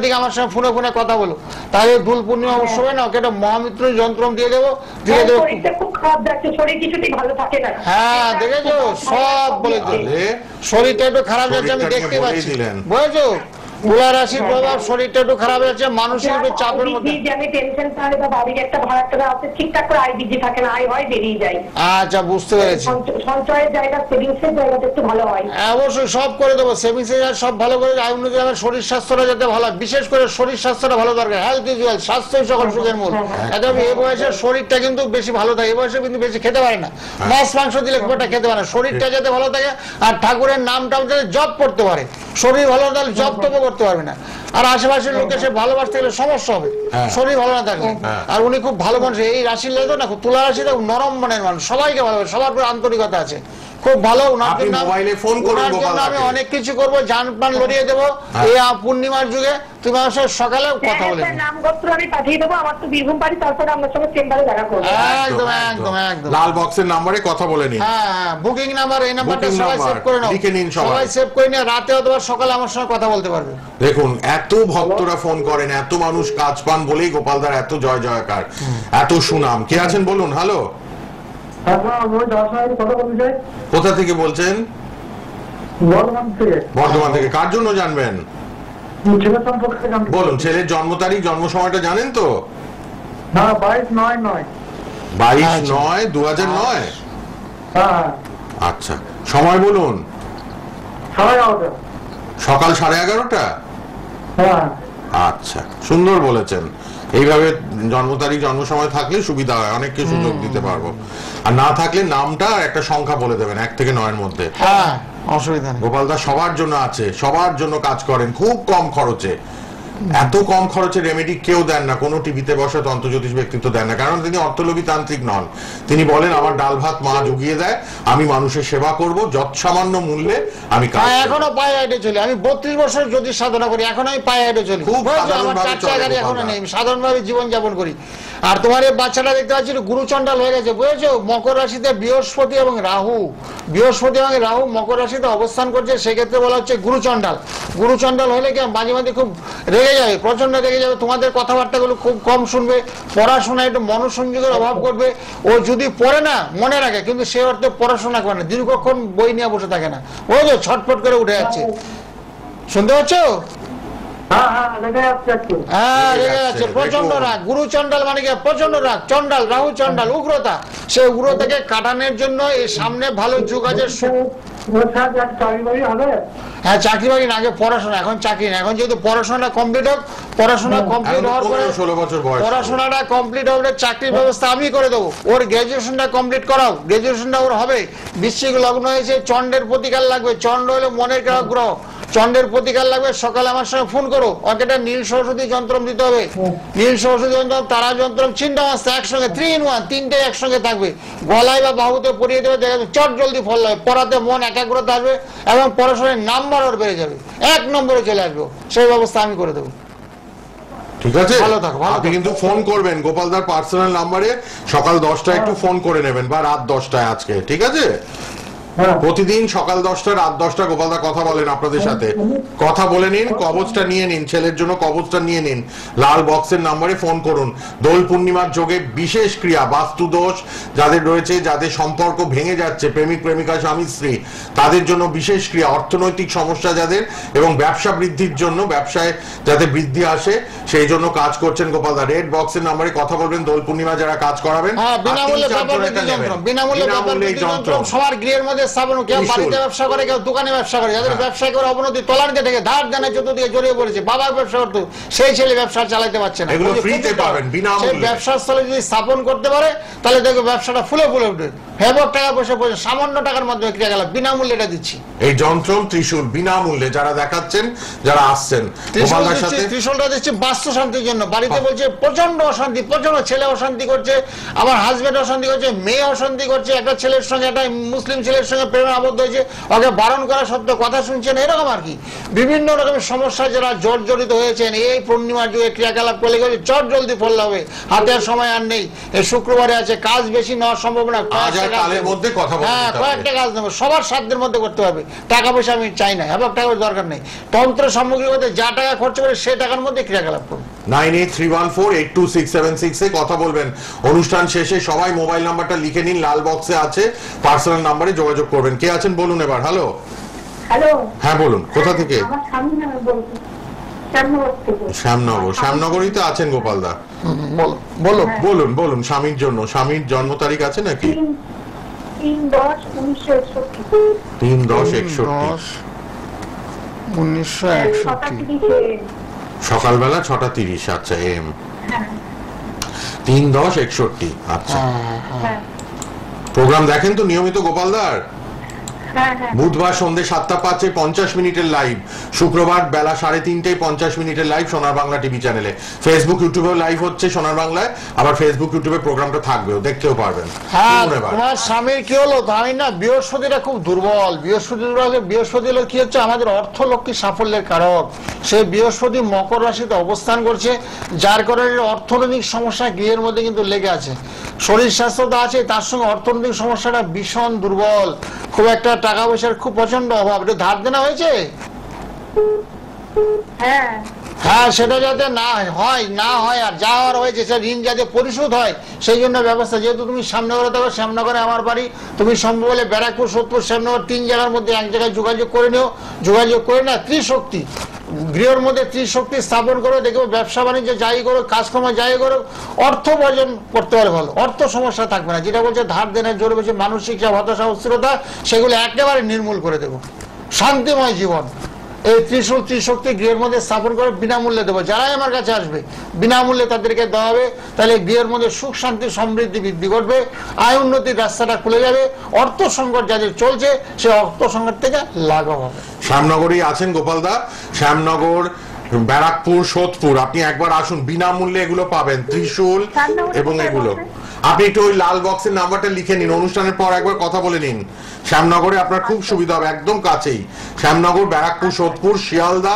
দিকে আমার সঙ্গে ফোনে ফোনে কথা বলো, তাহলে দোল পূর্ণিমা উৎসবে না ওকে একটা মহামৃত্যুঞ্জয় যন্ত্র দিয়ে দেবো, দিয়ে দেবো। শরীরটা খুব খারাপ যাচ্ছে, শরীর কিছুতেই ভালো থাকে না। হ্যাঁ দেখেছো, সব বলে দিলে। শরীরটা একটু খারাপ যাচ্ছে, আমি দেখতে পাচ্ছি, বুঝেছো? তুলা রাশির প্রভাব, শরীরটা একটু খারাপ যাচ্ছে, মানসিক একটু চাপের মধ্যে। আমি টেনশন তাহলে বা বাড়ির একটা ভাড়া টাকা আছে, ঠিকঠাক করে আইডিজি থাকে না, আয় হয় বেরিয়ে যায়। আচ্ছা, বুঝতে পেরেছি। সঞ্চয়ের জায়গা, সেভিংসের জায়গাটা একটু ভালো হয়। অবশ্যই সব করে দেবো, সেভিংস সব ভালো করে। আয় অনুযায়ী আমার শরীর স্বাস্থ্যটা যাতে ভালো, বিশেষ করে শরীর স্বাস্থ্যটা ভালো দরকার। হেলথ ইজ ওয়েলথ, স্বাস্থ্যই সকল সুখের মূল। একদম এই বয়সে শরীরটা কিন্তু বেশি ভালো থাকে, এই বয়সে কিন্তু বেশি খেতে পারে না, মাছ মাংস দিলে খুব একটা খেতে পারে না। শরীরটা যাতে ভালো থাকে, আর ঠাকুরের নামটাও যাতে জপ করতে পারে। শরীর ভালো না থাকলে জপ তপ করতে পারবে না, আর আশেপাশের লোকে সে ভালোবাসতে গেলে সমস্যা হবে, শরীর ভালো না থাকলে। আর উনি খুব ভালো মানুষ। এই রাশির লোক না, তুলা রাশিটা নরম মনের মানুষ, সবাইকে ভালোবাসে, সবার উপর আন্তরিকতা আছে, খুব ভালো। আমি অনেক কিছু করবো, জান প্রাণ লড়িয়ে দেবো এই পূর্ণিমার যুগে। তুমি আমার সাথে সকালে কথা বলে নামগোত্র আমি পাঠিয়ে দেবো, আমার তো বীরভূম বাড়ি, তারপরে আমার সঙ্গে চেম্বারে দেখা করবো। একদম একদম একদম লাল বক্সের নাম্বারে কথা বলে নিন। হ্যাঁ, বুকিং নাম্বার, এই নাম্বারটা সবাই সেভ করে নাও, লিখে নিন, সবাই সেভ করে নিয়ে রাতে অথবা সকালে আমার সঙ্গে কথা বলতে পারবে। দেখুন, এত ভক্তরা ফোন করেন, এত মানুষ কাজ পান বলেই গোপালদার এত জয় জয়কার, এত সুনাম। কে আছেন বলুন? হ্যালো, কোথা থেকে বলছেন? বর্ধমান থেকে। কার জন্য জানবেন বলুন? ছেলের জন্ম তারিখ জন্ম সময়টা জানেন তো? 22/9/2009। আচ্ছা, সময় বলুন। সকাল 11:30। আচ্ছা, সুন্দর বলেছেন। এইভাবে জন্ম তারিখ জন্ম সময় থাকলে সুবিধা হয়, অনেককে সুযোগ দিতে পারবো। আর না থাকলে নামটা আর একটা সংখ্যা বলে দেবেন 1 থেকে 9 এর মধ্যে। হ্যাঁ, অসুবিধা নেই। গোপালদা সবার জন্য আছে, সবার জন্য কাজ করেন খুব কম খরচে। এত কম খরচে রেমেডি কেউ দেন না, কোনো টিভিতে বসে তন্ত্রজ্যোতিষ ব্যক্তিত্ব দেন না, কারণ তিনি অর্থলোভী তান্ত্রিক নন। তিনি বলেন আমার ডাল ভাত মা জুগিয়ে দেয়, আমি মানুষের সেবা করব, যৎসামান্য মূল্যে আমি কাজ করব। এখনো পায়ে হেঁটে চলি, আমি 32 বছর জ্যোতিষ সাধনা করি, এখন আমি পায়ে হেঁটে চলি, খুব আমার 4 চাকা গাড়ি এখনো নেই, সাধারণভাবে জীবন যাপন করি। আর তোমার এই বাচ্চাটা দেখতে পাচ্ছি গুরুচণ্ডাল হয়ে গেছে, বুঝেছো? মকর রাশিতে বৃহস্পতি এবং রাহু মকর রাশিতে অবস্থান করছে, সেক্ষেত্রে বলা হচ্ছে গুরুচণ্ডাল। গুরুচণ্ডাল হলে কি মাঝে মাঝে খুব রেগে যাবে, প্রচন্ড রেগে যাবে, তোমাদের কথাবার্তাগুলো খুব কম শুনবে, পড়াশোনায় একটু মনোসংযোগের অভাব করবে। ও যদি পড়ে না মনে রাখে, কিন্তু সে অর্থে পড়াশোনা করে না, দীর্ঘক্ষণ বই নিয়ে বসে থাকে না, বুঝেছো? ছটফট করে উঠে যাচ্ছে, শুনতে পাচ্ছ? হ্যাঁ দেখা যাচ্ছে একটু। হ্যাঁ লেগে লেগে যাচ্ছে, যাচ্ছে, প্রচন্ড দেখুন। রাগ। গুরু চন্ডাল মানে কি? প্রচন্ড রাগ, চন্ডাল, রাহু চন্ডাল, উগ্রতা। সেই উগ্রতাকে কাটানোর জন্য এই সামনে ভালো যুগ আছে। চাকরি বাড়ি হবে? হ্যাঁ, চাকরি বাকরি না, আগে পড়াশোনা, এখন চাকরি না। এখন যেহেতু পড়াশোনা কমপ্লিট হোক, পড়াশোনা কমপ্লিট হওয়ার পরে 16 বছর বয়স। পড়াশোনাটা কমপ্লিট হবে, চাকরির ব্যবস্থা আমি করে দেবো। ওর গ্র্যাজুয়েশনটা কমপ্লিট করাও, গ্র্যাজুয়েশনটা ওর হবে। বৃশ্চিক লগ্ন হয়েছে, চন্ডের প্রতিকার লাগবে। চন্ড হলো মনের গ্রহ, চন্ডের প্রতিকার লাগবে। সকালে আমার সঙ্গে ফোন করো, ওকে একটা নীল সরস্বতী যন্ত্রম দিতে হবে। নীল সরস্বতী যন্ত্রম, তারা যন্ত্রম, চিন্তা মাস্তা একসঙ্গে 3 in 1, তিনটে একসঙ্গে থাকবে। গলায় বা বাহুতে পরিয়ে দেবে, দেখা যাবে চট জলদি ফল হবে। পড়াতে মন একাগ্রতা আসবে এবং পড়াশোনার নাম্বার ওর বেড়ে যাবে, 1 নম্বরে চলে আসবে। সেই ব্যবস্থা আমি করে দেবো। ঠিক আছে, ভালো থাকো, ভালো আপনি থাকো। কিন্তু ফোন করবেন গোপালদার পার্সোনাল নাম্বারে, সকাল 10টায় একটু ফোন করে নেবেন, বা রাত 10টায় আজকে, ঠিক আছে? প্রতিদিন সকাল 10টা রাত 10টা গোপালদা কথা বলেন আপনাদের সাথে। কথা বলে নিন, কবচটা নিয়ে নিন, ছেলের জন্য কবচটা নিয়ে নিন। লাল বক্সের নাম্বারে ফোন করুন। দোল পূর্ণিমার যোগে বিশেষ ক্রিয়া, বাস্তু দোষ যাদের রয়েছে, যাদের সম্পর্ক ভেঙে যাচ্ছে, প্রেমিক প্রেমিকা স্বামী স্ত্রী, তাদের জন্য বিশেষ ক্রিয়া। অর্থনৈতিক সমস্যা যাদের এবং ব্যবসা বৃদ্ধির জন্য, ব্যবসায় যাতে বৃদ্ধি আসে সেই জন্য কাজ করছেন গোপালদা। রেড বক্সের নাম্বারে কথা বলবেন দোল পূর্ণিমা যারা কাজ করাবেন। হ্যাঁ, বিনামূল্যে আর 3-4 ব্যাপার জনেটা বৃদ্ধি নেবেন। যন্ত্র, বিনামূল্যে ব্যাপার বিনামূল্যে এই বৃদ্ধি যন্ত্র যন্ত্র। সবার গৃহের মধ্যে স্থাপন। কেউ ত্রিশূল। বাড়িতে ব্যবসা করে, কেউ দোকানে ব্যবসা করে। যাদের ব্যবসা করে অবনতি, তলার থেকে ধার দেনা চতুর্দিকে জড়িয়ে পড়েছে। বাবার ব্যবসা করতো, সেই ছেলে ব্যবসা চালাতে পারছে না। এগুলো ওই যে ফ্রিতে ক্ষতিটা, পাবেন, বিনামূল্যে। সেই ব্যবসার স্থলে যদি স্থাপন করতে পারে, তাহলে দেখবে ব্যবসাটা ফুলে ফুলে উঠবে। হেবক টাকা পয়সা পয়সা সামান্য টাকার মাধ্যমে ক্রিয়া গেল, বিনামূল্যে এটা দিচ্ছি। এই যন্ত্র ত্রিশূল বিনামূল্যে যারা দেখাচ্ছেন, যারা আসছেন গোপালদার সাথে। ত্রিশূলটা দিচ্ছি বাস্তু শান্তির জন্য। বাড়িতে বলছে প্রচন্ড অশান্তি, প্রচন্ড, ছেলে অশান্তি করছে, আমার হাজবেন্ড অশান্তি করছে, মেয়ে অশান্তি করছে, একটা ছেলের সঙ্গে, একটা মুসলিম ছেলের সঙ্গে প্রেমে আবদ্ধ হয়েছে, ওকে বারণ করা সত্ত্বেও কথা শুনছেন, এরকম আর কি। বিভিন্ন রকমের সমস্যা যারা জর্জরিত হয়েছেন, এই পূর্ণিমার যুগে ক্রিয়াকলাপ করলে চট জলদি ফল হবে। হাতে আর সময় আর নেই, এই শুক্রবারে আছে, কাজ বেশি নেওয়ার সম্ভাবনা। আজ আর কালের মধ্যে কথা বলতে হ্যাঁ, হবে। কয়েকটা কাজ নেবো, সবার সাধ্যের মধ্যে করতে হবে। টাকা পয়সা আমি চাই না, হেবক টাকার দরকার নেই। তন্ত্র সামগ্রীর মধ্যে যা টাকা খরচ করে সেই টাকার মধ্যে ক্রিয়াকলাপ করুন। 9831482666 এ কথা বলবেন। অনুষ্ঠান শেষে সবাই মোবাইল নাম্বারটা লিখে নিন, লাল বক্সে আছে, পার্সোনাল নাম্বারে যোগাযোগ করবেন। কে আছেন বলুন এবার। হ্যালো। হ্যালো, হ্যাঁ বলুন, কোথা থেকে? আমার স্বামী নামে বলছি, শ্যামনগর থেকে। শ্যামনগর। শ্যামনগরই তো আছেন গোপালদা। বলো বলো। বলুন বলুন, স্বামীর জন্য। স্বামীর জন্ম তারিখ আছে নাকি? 3-10-1961। 3-10-61। 1961। সকালবেলা 6:30। আচ্ছা, এম 3-10-61। আচ্ছা, হ্যাঁ প্রোগ্রাম দেখেন তো নিয়মিত গোপালদার? হ্যাঁ হ্যাঁ। বুধবার সন্ধ্যে 7:05 50 মিনিটের লাইভ, শুক্রবার বেলা 3:30 50 মিনিটের লাইভ সোনার বাংলা টিভি চ্যানেলে। ফেসবুক ইউটিউবেও লাইভ হচ্ছে সোনার বাংলায়, আবার ফেসবুক ইউটিউবে প্রোগ্রামটা থাকবেও, দেখতেও পারবেন। হ্যাঁ, শুনুন এবার। তোমার স্বামীর কি হলো জানি না, বৃহস্পতিটা খুব দুর্বল। বৃহস্পতি হলো কি হচ্ছে, আমাদের অর্থ লক্ষ্মী সাফল্যের কারক। সেই বৃহস্পতি মকর রাশিতে অবস্থান করছে, যার কারণে অর্থনৈতিক সমস্যা গৃহের মধ্যে কিন্তু লেগে আছে। শরীর স্বাস্থ্যটা আছে, তার সঙ্গে অর্থনৈতিক সমস্যাটা ভীষণ দুর্বল। খুব একটা টাকা পয়সার খুব প্রচন্ড অভাব। এটা ধার দেনা হয়েছে? হ্যাঁ হ্যাঁ, সেটা যাতে না হয় আর যা হওয়ার হয়েছে সে ঋণ যাতে পরিশোধ হয় সেই জন্য ব্যবস্থা। যেহেতু তুমি শ্যামনগরে থাকো, শ্যামনগরে আমার বাড়ি, তুমি সম্ভব হলে ব্যারাকপুর, সোদপুর, শ্যামনগর 3 জায়গার মধ্যে এক জায়গায় যোগাযোগ করে নিও। যোগাযোগ করে না, ত্রিশক্তি গৃহের মধ্যে ত্রিশক্তি স্থাপন করো, দেখো ব্যবসা বাণিজ্য যাই করো, কাজকর্ম যাই করো, অর্থ বর্জন করতে পারে ভালো, অর্থ সমস্যা থাকবে না। যেটা বলছে ধার দেনের জোরে বলছে মানসিক হতাশা, অস্থিরতা, সেগুলো একেবারে নির্মূল করে দেবো। শান্তিময় জীবন এই ত্রিশক্তি গৃহের মধ্যে স্থাপন করে বিনামূল্যে দেবো। যারাই আমার কাছে আসবে বিনামূল্যে তাদেরকে দেওয়া হবে। তাহলে গৃহের মধ্যে সুখ শান্তি সমৃদ্ধি বৃদ্ধি ঘটবে, আয় উন্নতির রাস্তাটা খুলে যাবে। অর্থ সংকট যাদের চলছে সে অর্থ সংকট থেকে লাঘব হবে। শ্যামনগরই আছেন গোপালদা, শ্যামনগর, ব্যারাকপুর, সোদপুর, আপনি একবার আসুন, বিনামূল্যে এগুলো পাবেন, ত্রিশূল এবং এগুলো। আপনি একটু ওই লাল বক্সের নাম্বারটা লিখে নিন, অনুষ্ঠানের পর একবার কথা বলে নিন। শ্যামনগরে আপনার খুব সুবিধা হবে, একদম কাছেই। শ্যামনগর, ব্যারাকপুর, সোদপুর, শিয়ালদা,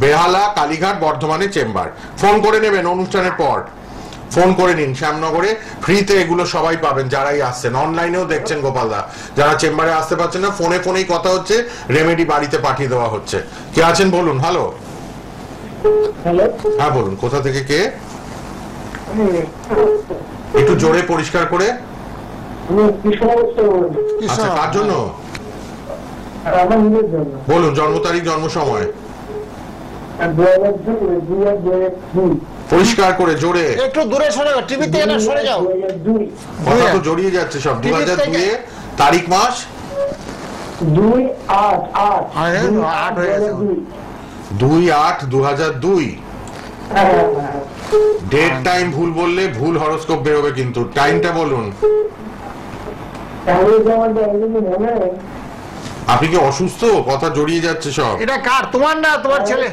বেহালা, কালীঘাট, বর্ধমানে চেম্বার। ফোন করে নেবেন অনুষ্ঠানের পর, ফোন করে নিন। শ্যামনগরে ফ্রিতে এগুলো সবাই পাবেন যারাই আসছেন। অনলাইনেও দেখছেন গোপালদা, যারা চেম্বারে আসতে পারছেন না, ফোনেই কথা হচ্ছে, রেমেডি বাড়িতে পাঠিয়ে দেওয়া হচ্ছে। কে আছেন বলুন। হ্যালো। হ্যাঁ বলুন, কোথা থেকে কে? একটু জোরে পরিষ্কার করে। আচ্ছা, কার জন্য বলুন? জন্ম তারিখ, জন্ম সময়। পরিষ্কার করে জোরে, একটু দূরে সরে যাও, টিভি থেকে না সরে যাও, কথা তো জড়িয়ে যাচ্ছে সব। 2002 তারিখ মাস 2/8/2002। ডেট টাইম ভুল বললে ভুল হরোস্কোপ বেরোবে, কিন্তু টাইমটা বলুন। আপনি কি অসুস্থ? কথা জড়িয়ে যাচ্ছে সব। এটা কার? তোমার না তোমার ছেলে?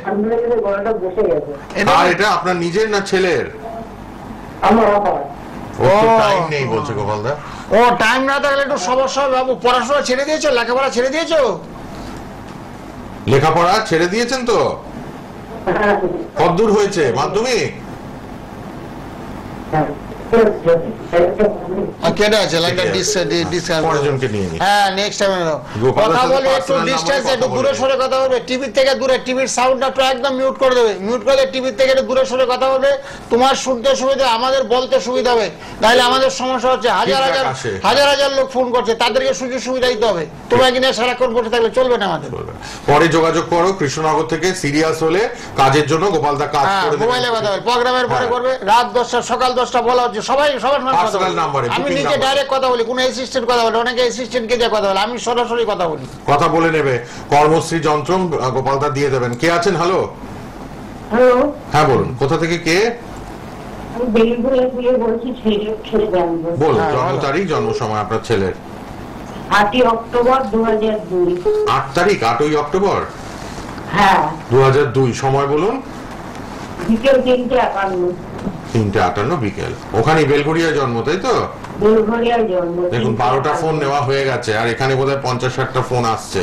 আর এটা আপনার নিজের না ছেলের? ও টাইম নেই বলছে গোপালদা। ও টাইম না থাকলে একটু সমস্যা হবে বাবু। পড়াশোনা ছেড়ে দিয়েছো? লেখাপড়া ছেড়ে দিয়েছো? লেখাপড়া ছেড়ে দিয়েছেন তো? কতদূর হয়েছে মাধ্যমিক? কেটে আছে লাইনটা পরেরজনকে নিয়ে নিই। হ্যাঁ নেক্সট টাইম কথা বলে একটু ডিসটেন্স, একটু দূরে সরে কথা বলবে, টিভির থেকে দূরে, টিভির সাউন্ডটা একটু একদম মিউট করে দেবে, মিউট করে টিভির থেকে একটু দূরে সরে কথা বলবে। তোমার শুনতে সুবিধা, আমাদের বলতে সুবিধা হবে, নাহলে আমাদের সমস্যা হচ্ছে। হাজার হাজার লোক ফোন করছে, তাদেরকে সুযোগ সুবিধা দিতে হবে। তোমরা কিনা সারাক্ষণ বসে থাকলে চলবে না আমাদের। পরে যোগাযোগ করো কৃষ্ণনগর থেকে, সিরিয়াস হলে কাজের জন্য গোপালদা কাজ করে দেবে। মোবাইলে কথা বলবে, প্রোগ্রামের পরে করবে, রাত 10টা সকাল 10টা বলা হচ্ছে, সবাই সবার নাম্বারে। আমি নিজে ডাইরেক্ট কথা বলি, কোনো অ্যাসিস্ট্যান্ট কথা বলে, অনেকে অ্যাসিস্ট্যান্টকে দিয়ে কথা বলে, আমি সরাসরি কথা বলি। কথা বলে নেবে, কর্মশ্রী যন্ত্র গোপালদা দিয়ে দেবেন। কে আছেন? হ্যালো, হ্যাঁ বলুন, কোথা থেকে কে বলুন? জন্ম তারিখ, জন্ম সময় আপনার ছেলের? 8 অক্টোবর 2002। 8 তারিখ 8ই অক্টোবর হ্যাঁ 2002। সময় বলুন? বিকেল 3:51। 3:58 বিকেল। ওখানে বেলঘড়িয়া জন্ম, তাই তো? বেলঘড়িয়ায় জন্ম। দেখুন 12টা ফোন নেওয়া হয়ে গেছে, আর এখানে বোধহয় 50-60টা ফোন আসছে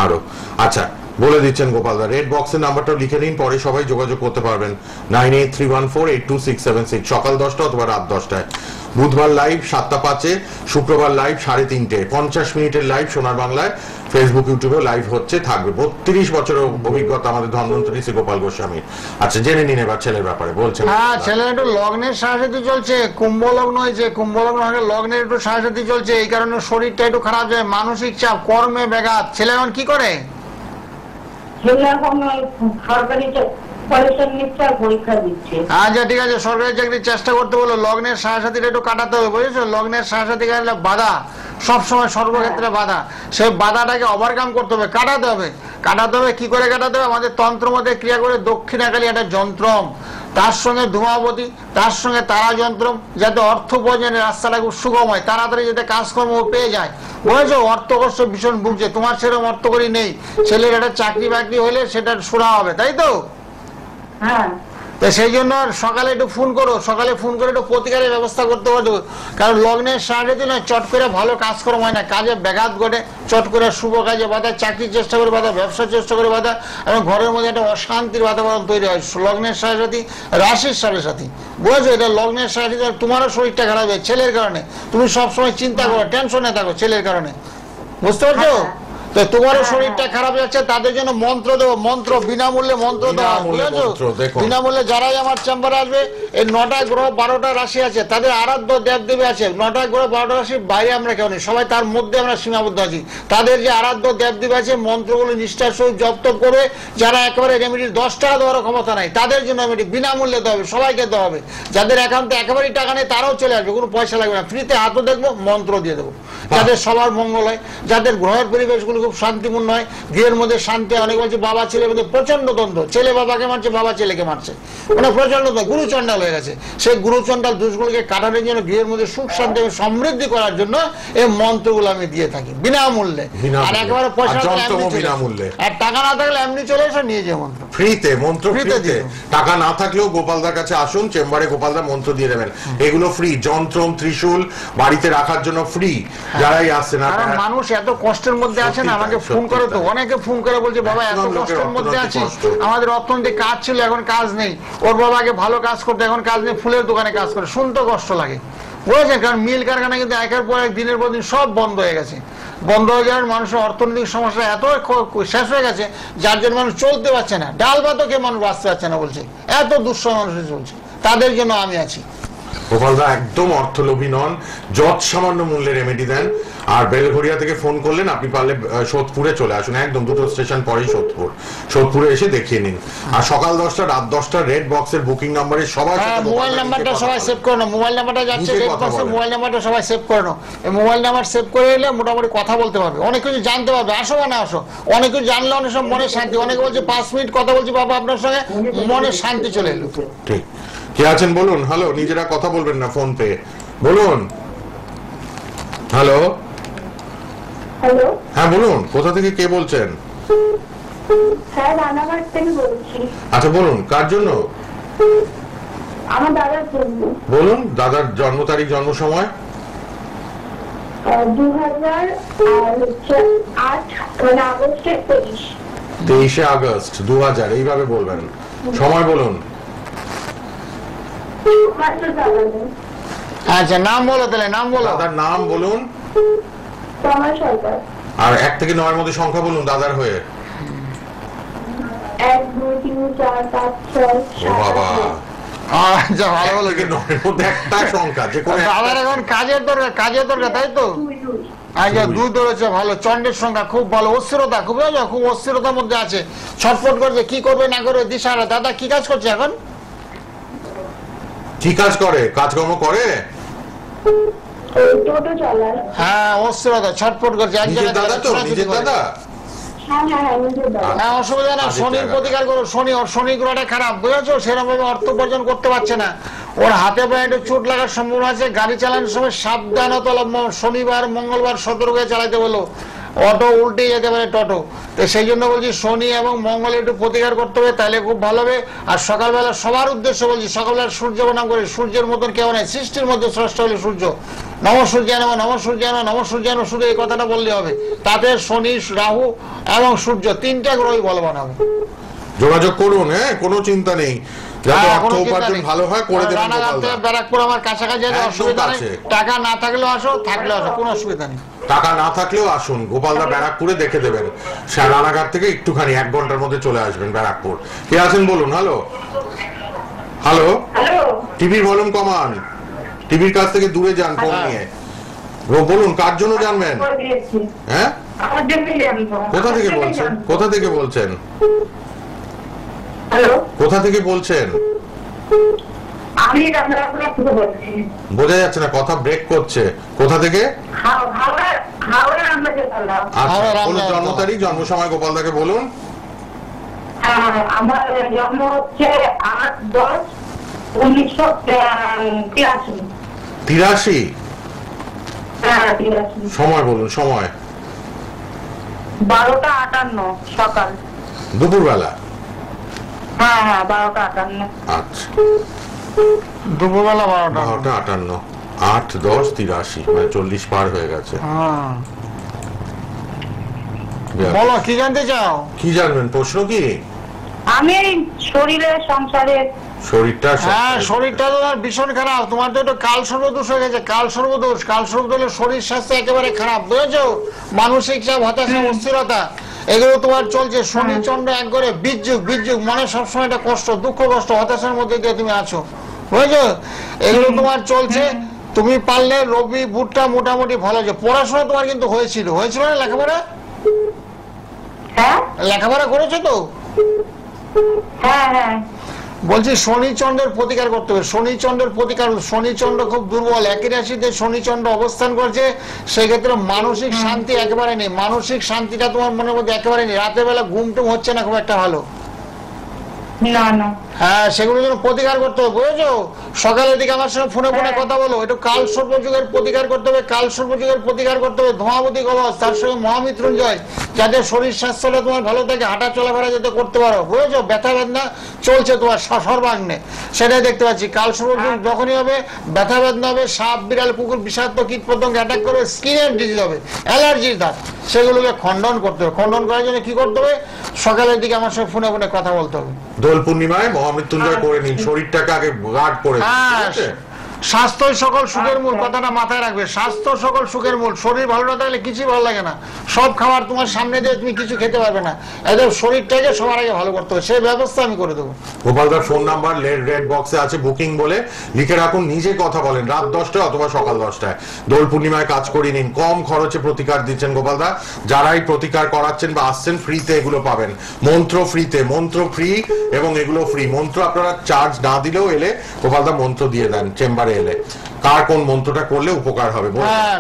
আরো। আচ্ছা, বলে দিচ্ছেন গোপালদা, রেড বক্সের নাম্বারটা লিখে নিন, পরে সবাই যোগাযোগ করতে পারবেন। 9831482676, সকাল 10টা অথবা রাত 10টায়। বুধবার লাইভ 7টা 5-এ, শুক্রবার লাইভ 3:30, 50 মিনিটের লাইভ সোনার বাংলায়, ফেসবুক ইউটিউবেও লাইভ হচ্ছে, থাকবে। 32 বছরের অভিজ্ঞতা আমাদের ধন্বন্তরী শ্রী গোপাল গোস্বামীর। আচ্ছা, জেনে নিন এবার ছেলের ব্যাপারে। বলছেন হ্যাঁ, ছেলে একটু লগ্নের সাহায্যে চলছে, কুম্ভ লগ্ন হয়েছে, কুম্ভ লগ্ন হলে লগ্নের একটু সাহায্যে চলছে, এই কারণে শরীরটা একটু খারাপ যায়, মানসিক চাপ, কর্মে ব্যাঘাত। ছেলে এখন কি করে? আচ্ছা ঠিক আছে, সরকারি চাকরির চেষ্টা করতে বলো, লগ্নের সাহায্যটা একটু কাটাতে হবে, বুঝেছো? লগ্নের সাহায্যে গেলে বাধা, সবসময় সর্বক্ষেত্রে বাধা, সেই বাধাটাকে ওভারকাম করতে হবে, কাটাতে হবে। কাটাতে হবে কি করে কাটাতে হবে? আমাদের তন্ত্র মধ্যে ক্রিয়া করে দক্ষিণাকালী একটা যন্ত্রম, তার সঙ্গে ধূমাবতী, তার সঙ্গে তারা যন্ত্রম, যাতে অর্থ প্রয়োজনের রাস্তাটা খুব সুগম হয়, তাড়াতাড়ি যাতে কাজকর্ম পেয়ে যায়। বুঝেছো? অর্থকষ্ট ভীষণ ভুগছে, তোমার সেরকম অর্থকরী নেই, ছেলের একটা চাকরি বাকরি হলে সেটা সুরা হবে, তাই তো? হ্যাঁ, সেই জন্য সকালে একটু ফোন করো, সকালে ফোন করে একটু প্রতিকারের ব্যবস্থা করতে পারো, কারণ লগ্নের সাহায্যে দিলে চট করে ভালো কাজকর্ম হয় না, কাজে ব্যাঘাত ঘটে, চট করে শুভ কাজে বাধা, চাকরির চেষ্টা করে বাধা, ব্যবসার চেষ্টা করে বাধা, এবং ঘরের মধ্যে একটা অশান্তির বাতাবরণ তৈরি হয়। লগ্নের সাথে রাশির সাথে, বুঝেছো? এটা লগ্নের সাথে তোমারও শরীরটা খারাপ হয় ছেলের কারণে, তুমি সবসময় চিন্তা করো, টেনশনে থাকো ছেলের কারণে, বুঝতে পারছো? তো তোমারও শরীরটা খারাপ যাচ্ছে, তাদের জন্য মন্ত্র দেবো, মন্ত্র বিনামূল্যে মন্ত্র দেওয়া, বুঝেছো? বিনামূল্যে যারাই আমার চেম্বারে আসবে, এই 9টা গ্রহ 12টা রাশি আছে, তাদের আরাধ্য দেবদেবী আছে, 9টা গ্রহ 12টা রাশির বাইরে আমরা কেউ নেই, সবাই তার মধ্যে আমরা সীমাবদ্ধ আছি। তাদের যে আরাধ্য দেবদেবী আছে, মন্ত্রগুলো নিষ্ঠার সহিত জপ তপ করে, যারা একেবারে রেমেডির 10 টাকা দেওয়ার ক্ষমতা নাই, তাদের জন্য রেমেডি বিনামূল্যে দেওয়া হবে, সবাইকে দেওয়া হবে। যাদের একান্তে একেবারেই টাকা নেই, তারাও চলে আসবে, কোনো পয়সা লাগবে না, ফ্রিতে হাতও দেখবো, মন্ত্র দিয়ে দেবো, যাদের সবার মঙ্গল হয়, যাদের গ্রহের পরিবেশগুলো খুব শান্তিপূর্ণ হয়, গৃহের মধ্যে শান্তি। অনেক বলছে বাবা ছেলের মধ্যে প্রচন্ড দ্বন্দ্ব, ছেলে বাবাকে মারছে, বাবা ছেলেকে মারছে, মানে প্রচন্ড গুরুচণ্ডাল হয়ে গেছে। সেই গুরুচণ্ডাল দোষগুলোকে কাটানোর জন্য, গৃহের মধ্যে সুখ শান্তি এবং সমৃদ্ধি করার জন্য এই মন্ত্রগুলো আমি দিয়ে থাকি বিনামূল্যে, আর একেবারে পয়সা বিনামূল্যে, আর টাকা না থাকলে এমনি চলে এসে নিয়ে যে মন্ত্র ফ্রিতে, মন্ত্র ফ্রিতে, টাকা না থাকলেও গোপালদার কাছে আসুন, চেম্বারে গোপালদার মন্ত্র দিয়ে দেবেন, এগুলো ফ্রি। যন্ত্রম, ত্রিশূল বাড়িতে রাখার জন্য ফ্রি, যারাই আসছে না। মানুষ এত কষ্টের মধ্যে আছে না, আমাকে ফোন করে, তো অনেকে ফোন করে বলছে বাবা এত কষ্টের মধ্যে আছি, আমাদের অর্থনৈতিক কাজ ছিল, এখন কাজ নেই, ওর বাবাকে ভালো কাজ করতে, এখন কাজ নেই, ফুলের দোকানে কাজ করে, শুনতে কষ্ট লাগে, বুঝেছেন? কারণ মিল কারখানা কিন্তু একের পর এক, দিনের পর দিন সব বন্ধ হয়ে গেছে, বন্ধ হয়ে যাওয়ার মানুষের অর্থনৈতিক সমস্যা এত শেষ হয়ে গেছে, যার জন্য মানুষ চলতে পারছে না, ডাল ভাতও খেয়ে মানুষ বাঁচতে পারছে না, বলছে এত দুঃসহ মানুষ চলছে, তাদের জন্য আমি আছি। গোপালদা একদম অর্থলোভী নন, যৎ সামান্য মূল্যে রেমেডি দেন। আর বেলঘড়িয়া থেকে ফোন করলেন, আপনি পারলে সোদপুরে চলে আসুন, একদম 2টো স্টেশন পরেই সোদপুরে এসে দেখিয়ে নিন। আর সকাল 10টা রাত 10টা রেড বক্সের বুকিং নাম্বারে সবার সাথে মোবাইল নাম্বারটা সবাই সেভ করে নাও, মোবাইল নাম্বারটা যাচ্ছে রেড বক্সে, মোবাইল নাম্বারটা সবাই সেভ করে নাও। এই মোবাইল নাম্বার সেভ করে এলে মোটামুটি কথা বলতে পারবে, অনেক কিছু জানতে পারবে। আসো বা না আসো, অনেক কিছু জানলে অনেক সময় মনে শান্তি। অনেকে বলছে 5 মিনিট কথা বলছি বাবা আপনার সঙ্গে, মনে শান্তি চলে এলো। ঠিক, কে আছেন বলুন? হ্যালো, নিজেরা কথা বলবেন না, ফোন পে বলুন। হ্যালো, হ্যালো, হ্যাঁ বলুন, কোথা থেকে কে বলছেন? হ্যাঁ রানাঘাট থেকে বলছি। আচ্ছা বলুন, কার জন্য? আমার দাদার জন্য। বলুন, দাদার জন্ম তারিখ, জন্ম সময়। 2008 মানে আগস্টের 23শে আগস্ট 2000, এইভাবে বলবেন। সময় বলুন। আচ্ছা, নাম বলো তাহলে, নাম বলো। দাদার নাম বলুন, সময় সরকার। আর 1 থেকে 9 এর মধ্যে সংখ্যা বলুন দাদার হয়ে। 1 2 3 4 5 6 ও বাবা, 7 আচ্ছা, ভালো বলো। 1 থেকে 9 এর মধ্যে একটা সংখ্যা, যে কোনো দাদার এখন কাজের দরকার, কাজের দরকার, তাই তো? 2 আচ্ছা, 2 ধরেছে, ভালো। চন্ডের সংখ্যা খুব ভালো, অস্থিরতা খুব, খুব অস্থিরতার মধ্যে আছে, ছটফট করছে, কি করবে না করবে দিশাহারা। দাদা কি কাজ করছে এখন? কি কাজ করে? কাজকর্ম করে? টোটো চালায়। হ্যাঁ, অস্থিরতা, ছটফট করছে। এক নিজের দাদা তো? জায়গায় নিজের দাদা? হ্যাঁ হ্যাঁ হ্যাঁ, নিজের দাদা। হ্যাঁ, অসুবিধা না। আচ্ছা, শনির আচ্ছা। প্রতিকার করো। শনি গ্রহটা খারাপ, বুঝেছো? সেরকম ভাবে অর্থ উপার্জন করতে পারছে না। ওর হাতে পায়ে একটু চোট লাগার সম্ভাবনা আছে। গাড়ি চালানোর সময় সাবধানতা অবলম্বন, শনিবার মঙ্গলবার সতর্ক হয়ে চালাতে বলো। অটো উল্টে যেতে পারে টোটো, তো সেই জন্য বলছি শনি এবং মঙ্গলে একটু প্রতিকার করতে হবে, তাহলে খুব ভালো হবে। আর সকালবেলা সবার উদ্দেশ্যে বলছি, সকালবেলা সূর্য প্রণাম করে, সূর্যের মতন কেউ নেই, সৃষ্টির মধ্যে শ্রেষ্ঠ হলে সূর্য। নম সূর্যায় নমঃ, নম সূর্যায় নমঃ, নম সূর্যায় নমঃ, শুধু এই কথাটা বললে হবে। তাতে শনি, রাহু এবং সূর্য 3টা গ্রহই বলবান হবে। যোগাযোগ করুন, হ্যাঁ, কোনো চিন্তা নেই, যাতে অর্থ উপার্জন ভালো হয়, করে দেবেন গোপালদা। ব্যারাকপুর আমার কাছাকাছি, অসুবিধা নেই। টাকা না থাকলেও আসো, থাকলেও আসো, কোনো অসুবিধা নেই। টাকা না থাকলেও আসুন, গোপালদা ব্যারাকপুরে দেখে দেবেন। রানাঘাট থেকে একটুখানি 1 ঘন্টার মধ্যে চলে আসবেন ব্যারাকপুর। কে আছেন বলুন? হ্যালো, হ্যালো, হ্যালো, টিভির ভলিউম কমান, টিভির কাছ থেকে দূরে যান ফোন নিয়ে। বলুন, কার জন্য জানবেন? হ্যাঁ, আমার জন্যই জানবো। কোথা থেকে বলছেন? কোথা থেকে বলছেন? হ্যালো, কোথা থেকে বলছেন? আমি রানাঘাট থেকে বলছি। বোঝা যাচ্ছে না, কথা ব্রেক করছে। কোথা থেকে? হাওড়া আমরা যেতাম। আচ্ছা, হাওড়া বলুন রামনগর। জন্ম তারিখ, জন্ম সময় গোপালদাকে বলুন। আমার জন্ম হচ্ছে 8-10-1983। 83। হ্যাঁ 83। সময় বলুন, সময়। 12টা 58 সকাল। দুপুরবেলা? হ্যাঁ হ্যাঁ 12টা 58। আচ্ছা, দুপুরবেলা 12টা। 12টা 58, 8-10-83, মানে 40 পার হয়ে গেছে। হ্যাঁ, বলো কি জানতে চাও? কি জানবেন? প্রশ্ন কি? আমি এই শরীরে সংসারে শরীরটা হ্যাঁ, শরীরটা তোমার ভীষণ খারাপ। তোমার তো একটু কাল সর্বদোষ হয়ে গেছে। কাল সর্বদোষ, কাল সর্বদোষ হলে শরীর স্বাস্থ্য একেবারে খারাপ, বুঝেছো? মানসিক চাপ, হতাশা, অস্থিরতা এগুলো তোমার চলছে। শনি চন্দ্র এক করে বিদ্যুৎ, মনে সবসময় একটা কষ্ট, দুঃখ, কষ্ট, হতাশার মধ্যে দিয়ে তুমি আছো, বুঝেছো? এগুলো তোমার চলছে। তুমি পারলে রবি বুটটা মোটামুটি ভালো আছে। পড়াশোনা তোমার কিন্তু হয়েছিল না লেখাপড়া? হ্যাঁ লেখাপড়া করেছো তো? হ্যাঁ হ্যাঁ বলছি শনি চন্দ্রের প্রতিকার করতে হবে। শনি চন্দ্রের প্রতিকার, শনি চন্দ্র খুব দুর্বল, একই রাশিতে শনি চন্দ্র অবস্থান করছে। সেই ক্ষেত্রে মানসিক শান্তি একেবারে নেই, মানসিক শান্তিটা তোমার মনের মধ্যে একেবারে নেই। রাতের বেলা ঘুম টুম হচ্ছে না খুব একটা ভালো। না না হ্যাঁ, সেগুলো যেন প্রতিকার করতে হবে, বুঝেছো? সকালের দিকে আমার সঙ্গে ফোনে কথা বলো, একটু কাল সর্বযুগের প্রতিকার করতে হবে, কাল সর্বযুগের প্রতিকার করতে হবে। ধোঁয়াবতী কবচ, তার সঙ্গে মহামৃত্যুঞ্জয়, যাতে শরীর স্বাস্থ্যটা তোমার ভালো থাকে, হাঁটা চলাফেরা যাতে করতে পারো, বুঝেছো? ব্যথা বেদনা চলছে তোমার সর্বাঙ্গে, সেটাই দেখতে পাচ্ছি। কাল সর্বযুগ যখনই হবে, ব্যথা বেদনা হবে, সাপ বিড়াল কুকুর বিষাক্ত কীট পতঙ্গ অ্যাটাক করবে, স্কিনের ডিজিজ হবে, অ্যালার্জির দাগ, সেগুলোকে খণ্ডন করতে হবে। খণ্ডন করার জন্য কি করতে হবে? সকালের দিকে আমার সঙ্গে ফোনে কথা বলতে হবে। দোল পূর্ণিমায় মহামৃত্যুঞ্জয় করে নিন, শরীরটাকে আগে গার্ড করে দিন, ঠিক আছে? স্বাস্থ্যই সকল সুখের মূল, কথাটা মাথায় রাখবে। স্বাস্থ্য সকল সুখের মূল। শরীর ভালো না থাকলে কিছুই ভালো লাগে না। সব খাবার তোমার সামনে দিয়ে তুমি কিছু খেতে পারবে না। একদম শরীরটাকে সবার আগে ভালো করতে হবে, সেই ব্যবস্থা আমি করে দেবো। গোপালদার ফোন নাম্বার রেড বক্সে আছে, বুকিং বলে লিখে রাখুন। নিজে কথা বলেন রাত 10টায় অথবা সকাল 10টায়। দোল পূর্ণিমায় কাজ করিয়ে নিন। কম খরচে প্রতিকার দিচ্ছেন গোপালদা। যারাই প্রতিকার করাচ্ছেন বা আসছেন ফ্রিতে এগুলো পাবেন। মন্ত্র ফ্রিতে, মন্ত্র ফ্রি এবং এগুলো ফ্রি। মন্ত্র আপনারা চার্জ না দিলেও এলে গোপালদা মন্ত্র দিয়ে দেন চেম্বারে এলে। কার কোন মন্ত্রটা করলে উপকার হবে? হ্যাঁ,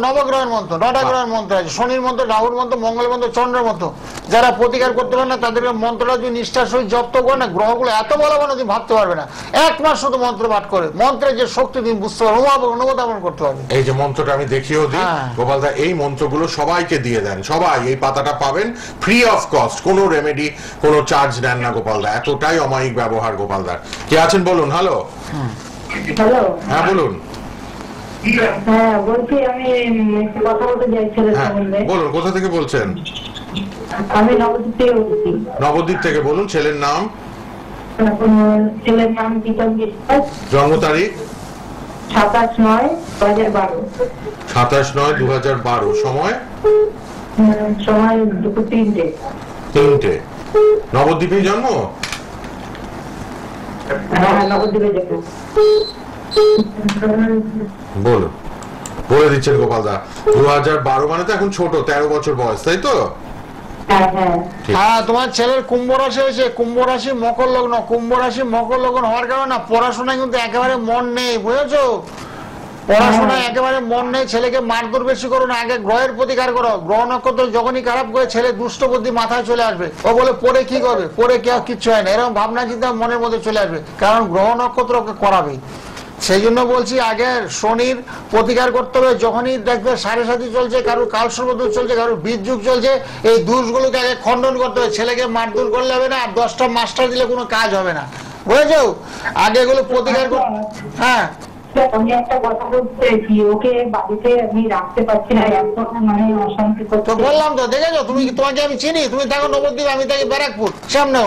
নবগ্রহের মন্ত্র, 9টা গ্রহের মন্ত্র আছে। শনির মন্ত্র, রাহুর মন্ত্র, মঙ্গল মন্ত্র, চন্দ্রের মন্ত্র। যারা প্রতিকার করতে পারে না তাদেরকে মন্ত্রটা যদি নিষ্ঠার সহিত জপ করে না, গ্রহগুলো এত বলবান তুমি ভাবতে পারবে না। 1 মাস শুধু মন্ত্র পাঠ করে মন্ত্রের যে শক্তি তুমি বুঝতে পারবে, অনুধাবন করতে পারবে। এই যে মন্ত্রটা আমি দেখিয়েও দিই গোপালদা, এই মন্ত্রগুলো সবাইকে দিয়ে দেন। সবাই এই পাতাটা পাবেন ফ্রি অফ কস্ট, কোনো রেমেডি, কোনো চার্জ নেন না গোপালদা। এতটাই অমায়িক ব্যবহার গোপালদার। কে আছেন বলুন? হ্যালো। হ্যালো, হ্যাঁ বলুন। হ্যাঁ বলছি, আমি একটু কথা বলতে চাই ছেলের হ্যাঁ সম্বন্ধে। বলুন, কোথা থেকে বলছেন? আমি নবদ্বীপ থেকে বলছি। নবদ্বীপ থেকে বলুন। ছেলের নাম? ছেলের নাম প্রীতম বিশ্বাস। জন্ম তারিখ? 27/9/2012। 27/9/2012। সময়? সময় দুপুর 3টে। নবদ্বীপে জন্ম? হ্যাঁ, নবদ্বীপে যাবো। বলুন, বলে দিচ্ছেন গোপালদা। 2012 মানে তো এখন ছোট, 13 বছর বয়স, তাই তো? হ্যাঁ, তোমার ছেলের কুম্ভ রাশি হয়েছে। কুম্ভ রাশি মকর লগ্ন। কুম্ভ রাশি মকর লগ্ন হওয়ার কারণে না পড়াশোনায় কিন্তু একেবারে মন নেই, বুঝেছো? পড়াশোনায় একেবারে মন নেই। ছেলেকে মারধর বেশি করো না, আগে গ্রহের প্রতিকার করো। গ্রহ নক্ষত্র যখনই খারাপ করে ছেলে দুষ্ট বুদ্ধি মাথায় চলে আসবে। ও বলে পড়ে কি করবে, পড়ে কেউ কিচ্ছু হয় না, এরকম ভাবনা চিন্তা মনের মধ্যে চলে আসবে। কারণ গ্রহ নক্ষত্র ওকে করাবে। সেই জন্য বলছি আগে শনির প্রতিকার করতে হবে। যখনই দেখবে 7.5 চলছে, কারোর কালসর্পদোষ চলছে, কারোর বীরযুগ চলছে, এই দোষগুলোকে আগে খণ্ডন করতে হবে। ছেলেকে মারধর করলে হবে না, আর 10টা মাস্টার দিলে কোনো কাজ হবে না, বুঝেছো? আগে এগুলো প্রতিকার করতে। হ্যাঁ, আমি একটা কথা বলতে চাইছি, ওকে বাড়িতে আমি রাখতে পারছি না, একদম মানে অশান্তি করতে। তো বললাম তো, দেখেছো? তোমাকে আমি চিনি, তুমি থাকো নবদ্বীপ, আমি থাকি ব্যারাকপুর সামনে।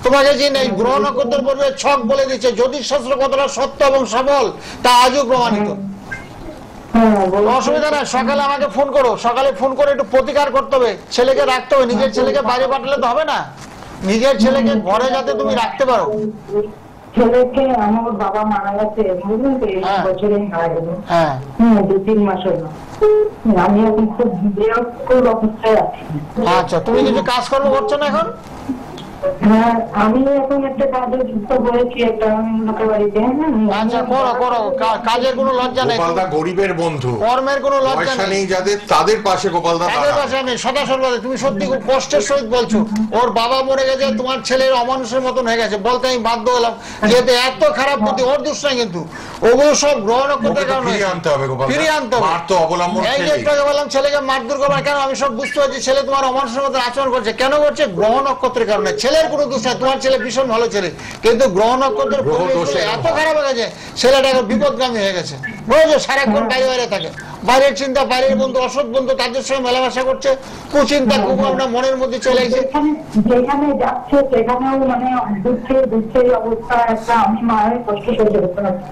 তোমাকে চিনি। এই গ্রহ নক্ষত্রের পূর্বে ছক বলে দিচ্ছে। জ্যোতিষশাস্ত্র কতটা সত্য এবং সফল তা আজও প্রমাণিত। অসুবিধা নাই, সকালে আমাকে ফোন করো। সকালে ফোন করে একটু প্রতিকার করতে হবে। ছেলেকে রাখতে হবে। নিজের ছেলেকে বাইরে পাঠালে তো হবে না, নিজের ছেলেকে ঘরে যাতে তুমি রাখতে পারো। ছেলেকে আমার বাবা মারা গেছে, বুঝলেন তো, এই বছরে মারা গেল। 2-3 মাস হলো। আমি এখন খুব বিরক্ত অবস্থায় আছি। আচ্ছা, তুমি কিছু কাজকর্ম করছো না এখন? হ্যাঁ, আমি এখন একটা কাজে যুক্ত হয়েছি, একটা লোকের বাড়িতে। আচ্ছা, করো করো, কাজের কোনো লজ্জা নেই। গোপালদা গরিবের বন্ধু, কর্মের কোনো লজ্জা নেই। যাদের তাদের পাশে গোপালদা তাদের পাশে আমি সদাসর্বদা। তুমি সত্যি খুব কষ্টের সহিত বলছো। ওর বাবা মরে গেছে, তোমার ছেলের অমানুষের মতন হয়ে গেছে, বলতে আমি বাধ্য হলাম। যেহেতু এত খারাপ বুদ্ধি, ওর দোষ নাই কিন্তু, ওগুলো সব গ্রহ নক্ষত্রের কারণে ফিরিয়ে আনতে হবে গোপালদা। ফিরিয়ে আনতে হবে। মার তো অবলম্বন এই যে একটু আগে বললাম ছেলেকে মারধর করবে কেন, আমি সব বুঝতে পারছি। ছেলে তোমার অমানুষের মতো আচরণ করছে, কেন করছে? গ্রহ নক্ষত্রের কারণে। ছেলের কোনো দোষ নাই, তোমার ছেলে ভীষণ ভালো ছেলে, কিন্তু গ্রহ নক্ষত্রের এত খারাপ হয়ে গেছে, ছেলেটা এখন বিপদগামী হয়ে গেছে, বুঝেছো? সারাক্ষণ বাইরে বাইরে থাকে, বাইরের চিন্তা, বাইরের বন্ধু, অসৎ বন্ধু, তাদের সঙ্গে মেলামেশা করছে, কুচিন্তা কুভাবনা মনের মধ্যে চলে গেছে। যেখানে যাচ্ছে সেখানেও মানে দুঃখের অবস্থা একটা। আমি মায়ের কষ্ট সহ্য করতে পারছি।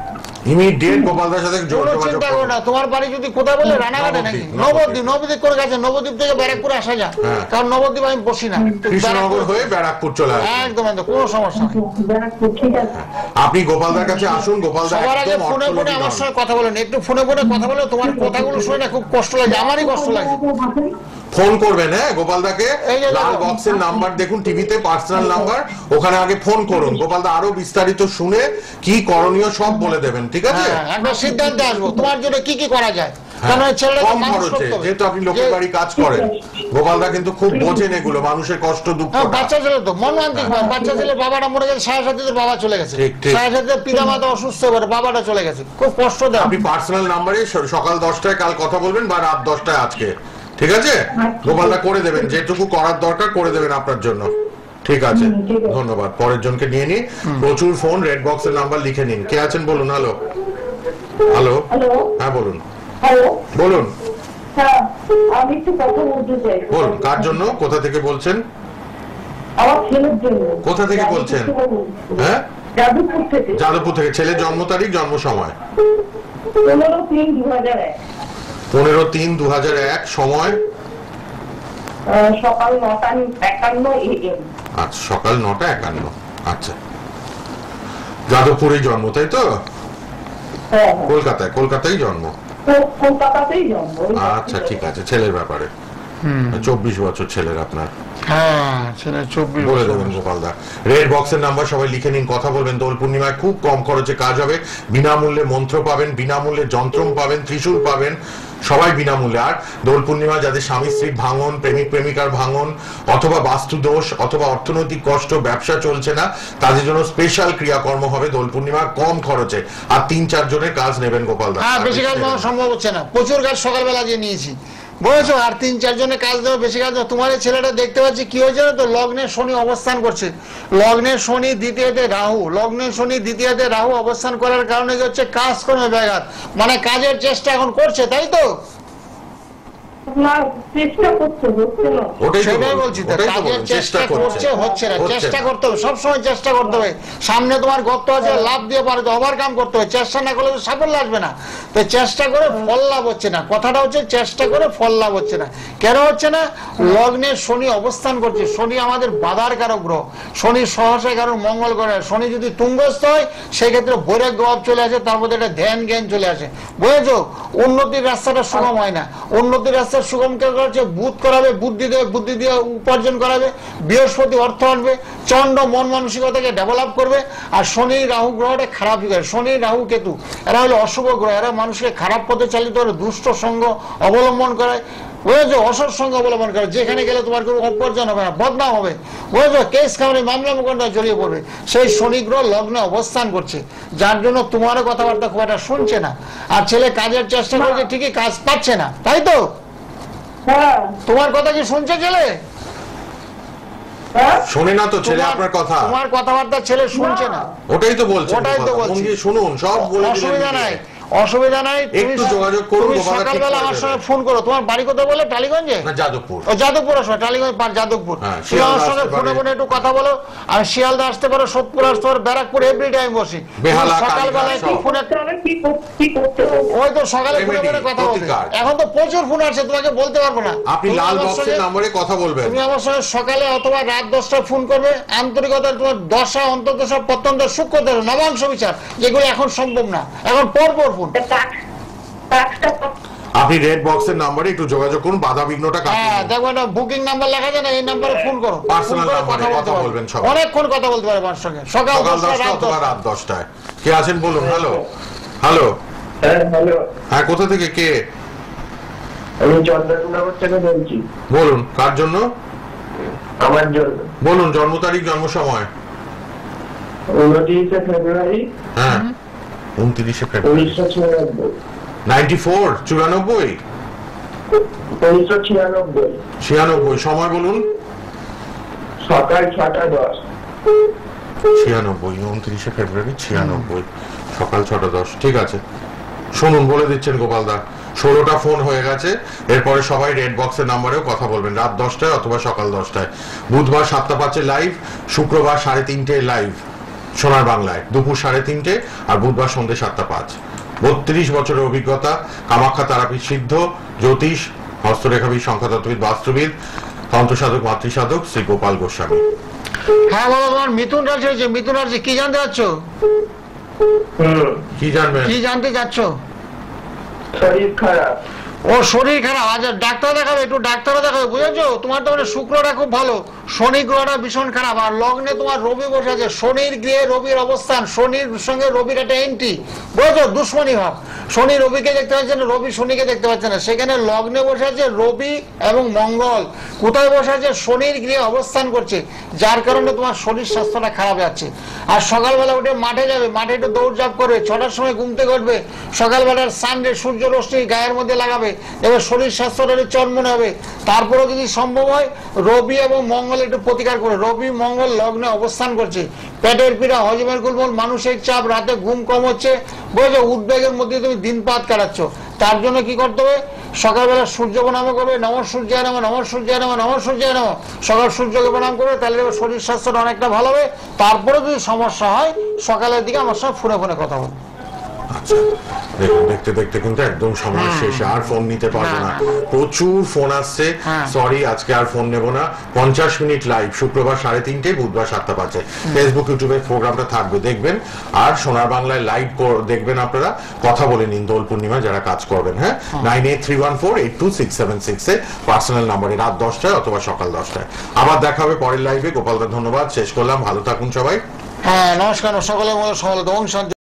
ইমিডিয়েট গোপালদার সাথে চিন্তা করো না। তোমার বাড়ি যদি কোথায় বলে রানাঘাটে নাকি? নবদ্বীপ করে গেছে। নবদ্বীপ থেকে ব্যারাকপুর আসা যায়, কারণ নবদ্বীপ আমি বসি না, কৃষ্ণনগর হয়ে ব্যারাকপুর চলে আসে। একদম একদম কোনো সমস্যা নেই। ঠিক আছে, আপনি গোপালদার কাছে আসুন। গোপালদা সবার আগে ফোনে ফোনে আমার সঙ্গে কথা বলেন, একটু ফোনে ফোনে কথা বলে। তোমার কথাগুলো শুনে না খুব কষ্ট লাগে, আমারই কষ্ট লাগে। ফোন করবেন, হ্যাঁ গোপালদাকে। লাল বক্সের নাম্বার দেখুন টিভিতে, পার্সোনাল নাম্বার, ওখানে আগে ফোন করুন। গোপালদা আরো বিস্তারিত শুনে কি করণীয় সব বলে দেবেন, ঠিক আছে? একটা সিদ্ধান্তে আসবো তোমার জন্য কি কি করা যায়। কম খরচে, যেহেতু আপনি লোকের বাড়ি কাজ করেন, গোপালদা কিন্তু খুব বোঝেন এগুলো, মানুষের কষ্ট দুঃখ। বাচ্চা ছেলে তো মর্মান্তিক, বাচ্চা ছেলে বাবাটা মরে গেছে, 7.5 বাবা চলে গেছে, 7.5 পিতা মাতা অসুস্থ করে বাবাটা চলে গেছে, খুব কষ্ট দেয়। আপনি পার্সোনাল নাম্বারে সকাল 10টায় কাল কথা বলবেন বা রাত 10টায় আজকে, ঠিক আছে? গোপালদা করে দেবেন, যেটুকু করার দরকার করে দেবেন আপনার জন্য, ঠিক আছে? ধন্যবাদ। পরের জনকে নিয়ে নি। প্রচুর ফোন, রেড বক্সের নাম্বার লিখে নিন। কে আছেন বলুন? হ্যালো হ্যালো, হ্যাঁ বলুন বলুন। আমি একটু কথা বলতে চাই। বলুন, কার জন্য, কোথা থেকে বলছেন? আমার ছেলের জন্য। কোথা থেকে বলছেন? হ্যাঁ, যাদবপুর থেকে। যাদবপুর থেকে। ছেলের জন্ম তারিখ, জন্ম সময়? 15/3/2001। 15/3/2001। সময়? সকাল 9:51 AM। আচ্ছা, সকাল 9:51। আচ্ছা, যাদবপুরেই জন্ম, তাই তো? হ্যাঁ, কলকাতায়? কলকাতায় জন্ম। কলকাতাতেই জন্ম। আচ্ছা, ঠিক আছে। ছেলের ব্যাপারে? 24 বছর ছেলের আপনার। হ্যাঁ, ছেলে 24 বলে বছর। দেবেন গোপালদা। রেড বক্সের নাম্বার সবাই লিখে নিন, কথা বলবেন। দোল পূর্ণিমায় খুব কম খরচে কাজ হবে, বিনামূল্যে মন্ত্র পাবেন, বিনামূল্যে যন্ত্রম পাবেন, ত্রিশূল পাবেন, সবাই বিনামূল্যে। আর দোল পূর্ণিমা যাদের স্বামী স্ত্রীর ভাঙন, প্রেমিক প্রেমিকার ভাঙন, অথবা বাস্তু দোষ, অথবা অর্থনৈতিক কষ্ট, ব্যবসা চলছে না, তাদের জন্য স্পেশাল ক্রিয়াকর্ম হবে দোল পূর্ণিমা কম খরচে। আর 3-4 জনের কাজ নেবেন গোপালদা। হ্যাঁ, বেশি কাজ নেওয়া সম্ভব হচ্ছে না, প্রচুর কাজ সকালবেলা যে নিয়েছি, বুঝেছো? আর 3-4 জনের কাজ দেবো, বেশি কাজ দেবো। তোমার এই ছেলেটা দেখতে পাচ্ছি কি হয়েছে তো, লগ্নে শনি অবস্থান করছে, লগ্নে শনি দ্বিতীয়তে রাহু, লগ্নে শনি দ্বিতীয়তে রাহু অবস্থান করার কারণে কি হচ্ছে, কাজকর্মে ব্যাঘাত, মানে কাজের চেষ্টা এখন করছে, তাই তো? চেষ্টা করছে, হচ্ছে না। সেটাই বলছি তো, কাজের চেষ্টা করছে, হচ্ছে না। চেষ্টা করতে হবে, সবসময় চেষ্টা করতে হবে। সামনে তোমার গর্ত আছে, লাভ দিয়ে পারে তো ওভারকাম করতে হবে। চেষ্টা না করলে তো সাফল্য আসবে না। তো চেষ্টা করে ফল লাভ হচ্ছে না, কথাটা হচ্ছে চেষ্টা করে ফল লাভ হচ্ছে না। কেন হচ্ছে না? লগ্নে শনি অবস্থান করছে, শনি আমাদের বাধার কারক গ্রহ, শনি সহসায় কারণ মঙ্গল করে। শনি যদি তুঙ্গস্থ হয় সেক্ষেত্রে বৈরাগ্য ভাব চলে আসে, তার মধ্যে একটা ধ্যান জ্ঞান চলে আসে, বুঝেছো? উন্নতির রাস্তাটা সুগম হয় না। উন্নতির রাস্তা সুগম কে করছে? বুধ করাবে, বুদ্ধি দেবে, বুদ্ধি দিয়ে উপার্জন করাবে, বৃহস্পতি অর্থ আনবে, চন্দ্র মন মানসিকতাকে ডেভেলপ করবে, আর শনি রাহু গ্রহটা খারাপ করে। শনি রাহু কেতু এরা হলো অশুভ গ্রহ, এরা মানুষকে খারাপ পথে চালিত করে, দুষ্ট সঙ্গ অবলম্বন করে, বুঝেছো? অসৎ সঙ্গ অবলম্বন করে, যেখানে গেলে তোমার কোনো অপর্জন হবে না, বদনাম হবে, বুঝেছো? কেস কামড়ে মামলা মোকদ্দমায় জড়িয়ে পড়বে। সেই শনি গ্রহ লগ্নে অবস্থান করছে, যার জন্য তোমারও কথাবার্তা খুব একটা শুনছে না। আর ছেলে কাজের চেষ্টা করছে ঠিকই, কাজ পাচ্ছে না, তাই তো? তোমার কথা কি শুনছে ছেলে? শোনে না তো ছেলে আপনার কথা, তোমার কথাবার্তা ছেলে শুনছে না। ওটাই তো বলছি, ওটাই তো বলছি, শুনুন, সব বলে দিলেন। অসুবিধা নাই, অসুবিধা নাই। একটু যোগাযোগ করুন, সকালবেলা আমার সঙ্গে ফোন করো। তোমার বাড়ি কোথায় বলে? টালিগঞ্জে? না, যাদবপুর। ও যাদবপুর আসো, টালিগঞ্জ যাদবপুর। তুমি আমার সঙ্গে ফোনে ফোনে একটু কথা বলো। আমি শিয়ালদা আসতে পারো, সোদপুর আসতে পারো, ব্যারাকপুর এভরি টাইম বসি। সকালবেলা একটু ফোনে, ওই তো সকালে ফোনে ফোনে কথা বলতে। এখন তো প্রচুর ফোন আসছে, তোমাকে বলতে পারবো না। আপনি লাল বক্সের নম্বরে কথা বলবেন। তুমি আমার সঙ্গে সকালে অথবা রাত 10টায় ফোন করবে। আন্তরিকতা, তোমার দশা অন্তর্দশা প্রত্যন্ত সূক্ষ্ম নবাংশ বিচার, যেগুলো এখন সম্ভব না, এখন পরপর ফোন। আপনি রেড বক্সের নম্বরে একটু যোগাযোগ করুন, বাধা বিঘ্নটা কাটিয়ে হ্যাঁ, দেখো না বুকিং নাম্বার লেখা যায় না, এই নম্বরে ফোন করো, পার্সোনাল নম্বরে কথা বলবেন। অনেকক্ষণ কথা বলতে পারবে আমার সঙ্গে, সকাল 10টা অথবা রাত 10টায়। কে আছেন বলুন? Hello, hello. হ্যাঁ, কোথা থেকে কে? আমি চন্দ্রনগর থেকে বলছি। বলুন, কার জন্য? আমার জন্য। বলুন, জন্ম তারিখ, জন্ম সময়? 29 ফেব্রুয়ারি। হ্যাঁ, 29 ফেব্রুয়ারি 1996। 94, 94? 1996। 96। সময় বলুন? সকাল 6:10। 96, 29 ফেব্রুয়ারি 96, সকাল 6:10। ঠিক আছে, শুনুন, বলে দিচ্ছেন গোপালদা। 16টা ফোন হয়ে গেছে, এরপরে সবাই রেড বক্সের নাম্বারেও কথা বলবেন, রাত 10টায় অথবা সকাল 10টায়। বুধবার 7:05 লাইভ, শুক্রবার 3:30 লাইভ সোনার বাংলায়, দুপুর 3:30, আর বুধবার সন্ধ্যে 7:05। 32 বছরের অভিজ্ঞতা, কামাখ্যা তারাপীঠ সিদ্ধ, জ্যোতিষ, হস্তরেখাবিদ, সংখ্যাতত্ত্ববিদ, বাস্তুবিদ, তন্ত্রসাধক, মাতৃসাধক শ্রী গোপাল গোস্বামী। হ্যাঁ বাবা, তোমার মিথুন রাশি হয়েছে। মিথুন রাশি কি জানতে চাচ্ছ? কি জানবেন? কি জানতে চাচ্ছ? শরীর খারাপ। ও শরীর খারাপ, আচ্ছা ডাক্তার দেখাবে, একটু ডাক্তারও দেখাবে, বুঝেছো? তোমার তো শুক্রটা খুব ভালো, শনি গ্রহটা ভীষণ খারাপ, আর লগ্নে তোমার রবি বসে আছে, শনির গৃহে রবির অবস্থান, শনির সঙ্গে রবির একটা এন্ট্রি, বুঝেছো? দুশ্মনী ভাব। শনি রবিকে দেখতে পাচ্ছে না, রবি শনিকে দেখতে পাচ্ছে না, সেখানে লগ্নে বসে আছে রবি এবং মঙ্গল, কোথায় বসে আছে? শনির গৃহে অবস্থান করছে, যার কারণে তোমার শরীর স্বাস্থ্যটা খারাপ যাচ্ছে। আর সকালবেলা উঠে মাঠে যাবে, মাঠে একটু দৌড়ঝাঁপ করবে, 6টার সময় ঘুম থেকে উঠবে, সকালবেলার সানডে সূর্য রশ্মি গায়ের মধ্যে লাগাবে, এবার শরীর স্বাস্থ্যটা একটু চনমনে হবে। তারপরে যদি সম্ভব হয় রবি এবং মঙ্গল একটু প্রতিকার করে। রবি মঙ্গল লগ্নে অবস্থান করছে, পেটের পীড়া, হজমের গোলমাল, মানসিক চাপ, রাতে ঘুম কম হচ্ছে, বুঝেছো? উদ্বেগের মধ্যে তুমি দিনপাত কাটাচ্ছ, তার জন্য কি করতে হবে? সকালবেলা সূর্য প্রণাম করবে, নমঃ সূর্যায় নমঃ, নমঃ সূর্যায় নমঃ, নমঃ সূর্যায় নমঃ, সকাল সূর্যকে প্রণাম করবে, তাহলে শরীর স্বাস্থ্যটা অনেকটা ভালো হবে। তারপরে যদি সমস্যা হয় সকালের দিকে আমার সঙ্গে ফোনে ফোনে কথা বলবে। আচ্ছা, দেখুন দেখতে দেখতে কিন্তু একদম সময় শেষে, আর ফোন নিতে পারবো না, প্রচুর ফোন আসছে, সরি আজকে আর ফোন নেব না। 50 মিনিট লাইভ, শুক্রবার 3:30, বুধবার 7:05, ফেসবুক ইউটিউবে প্রোগ্রামটা থাকবে, দেখবেন। আর সোনার বাংলায় লাইভ দেখবেন আপনারা, কথা বলে নিন দোল পূর্ণিমা যারা কাজ করবেন। হ্যাঁ, 9831482676 এ পার্সোনাল নাম্বারে রাত 10টায় অথবা সকাল 10টায়। আবার দেখা হবে পরের লাইভে। গোপালদা ধন্যবাদ, শেষ করলাম, ভালো থাকুন সবাই। হ্যাঁ, নমস্কার, সকলে সকলে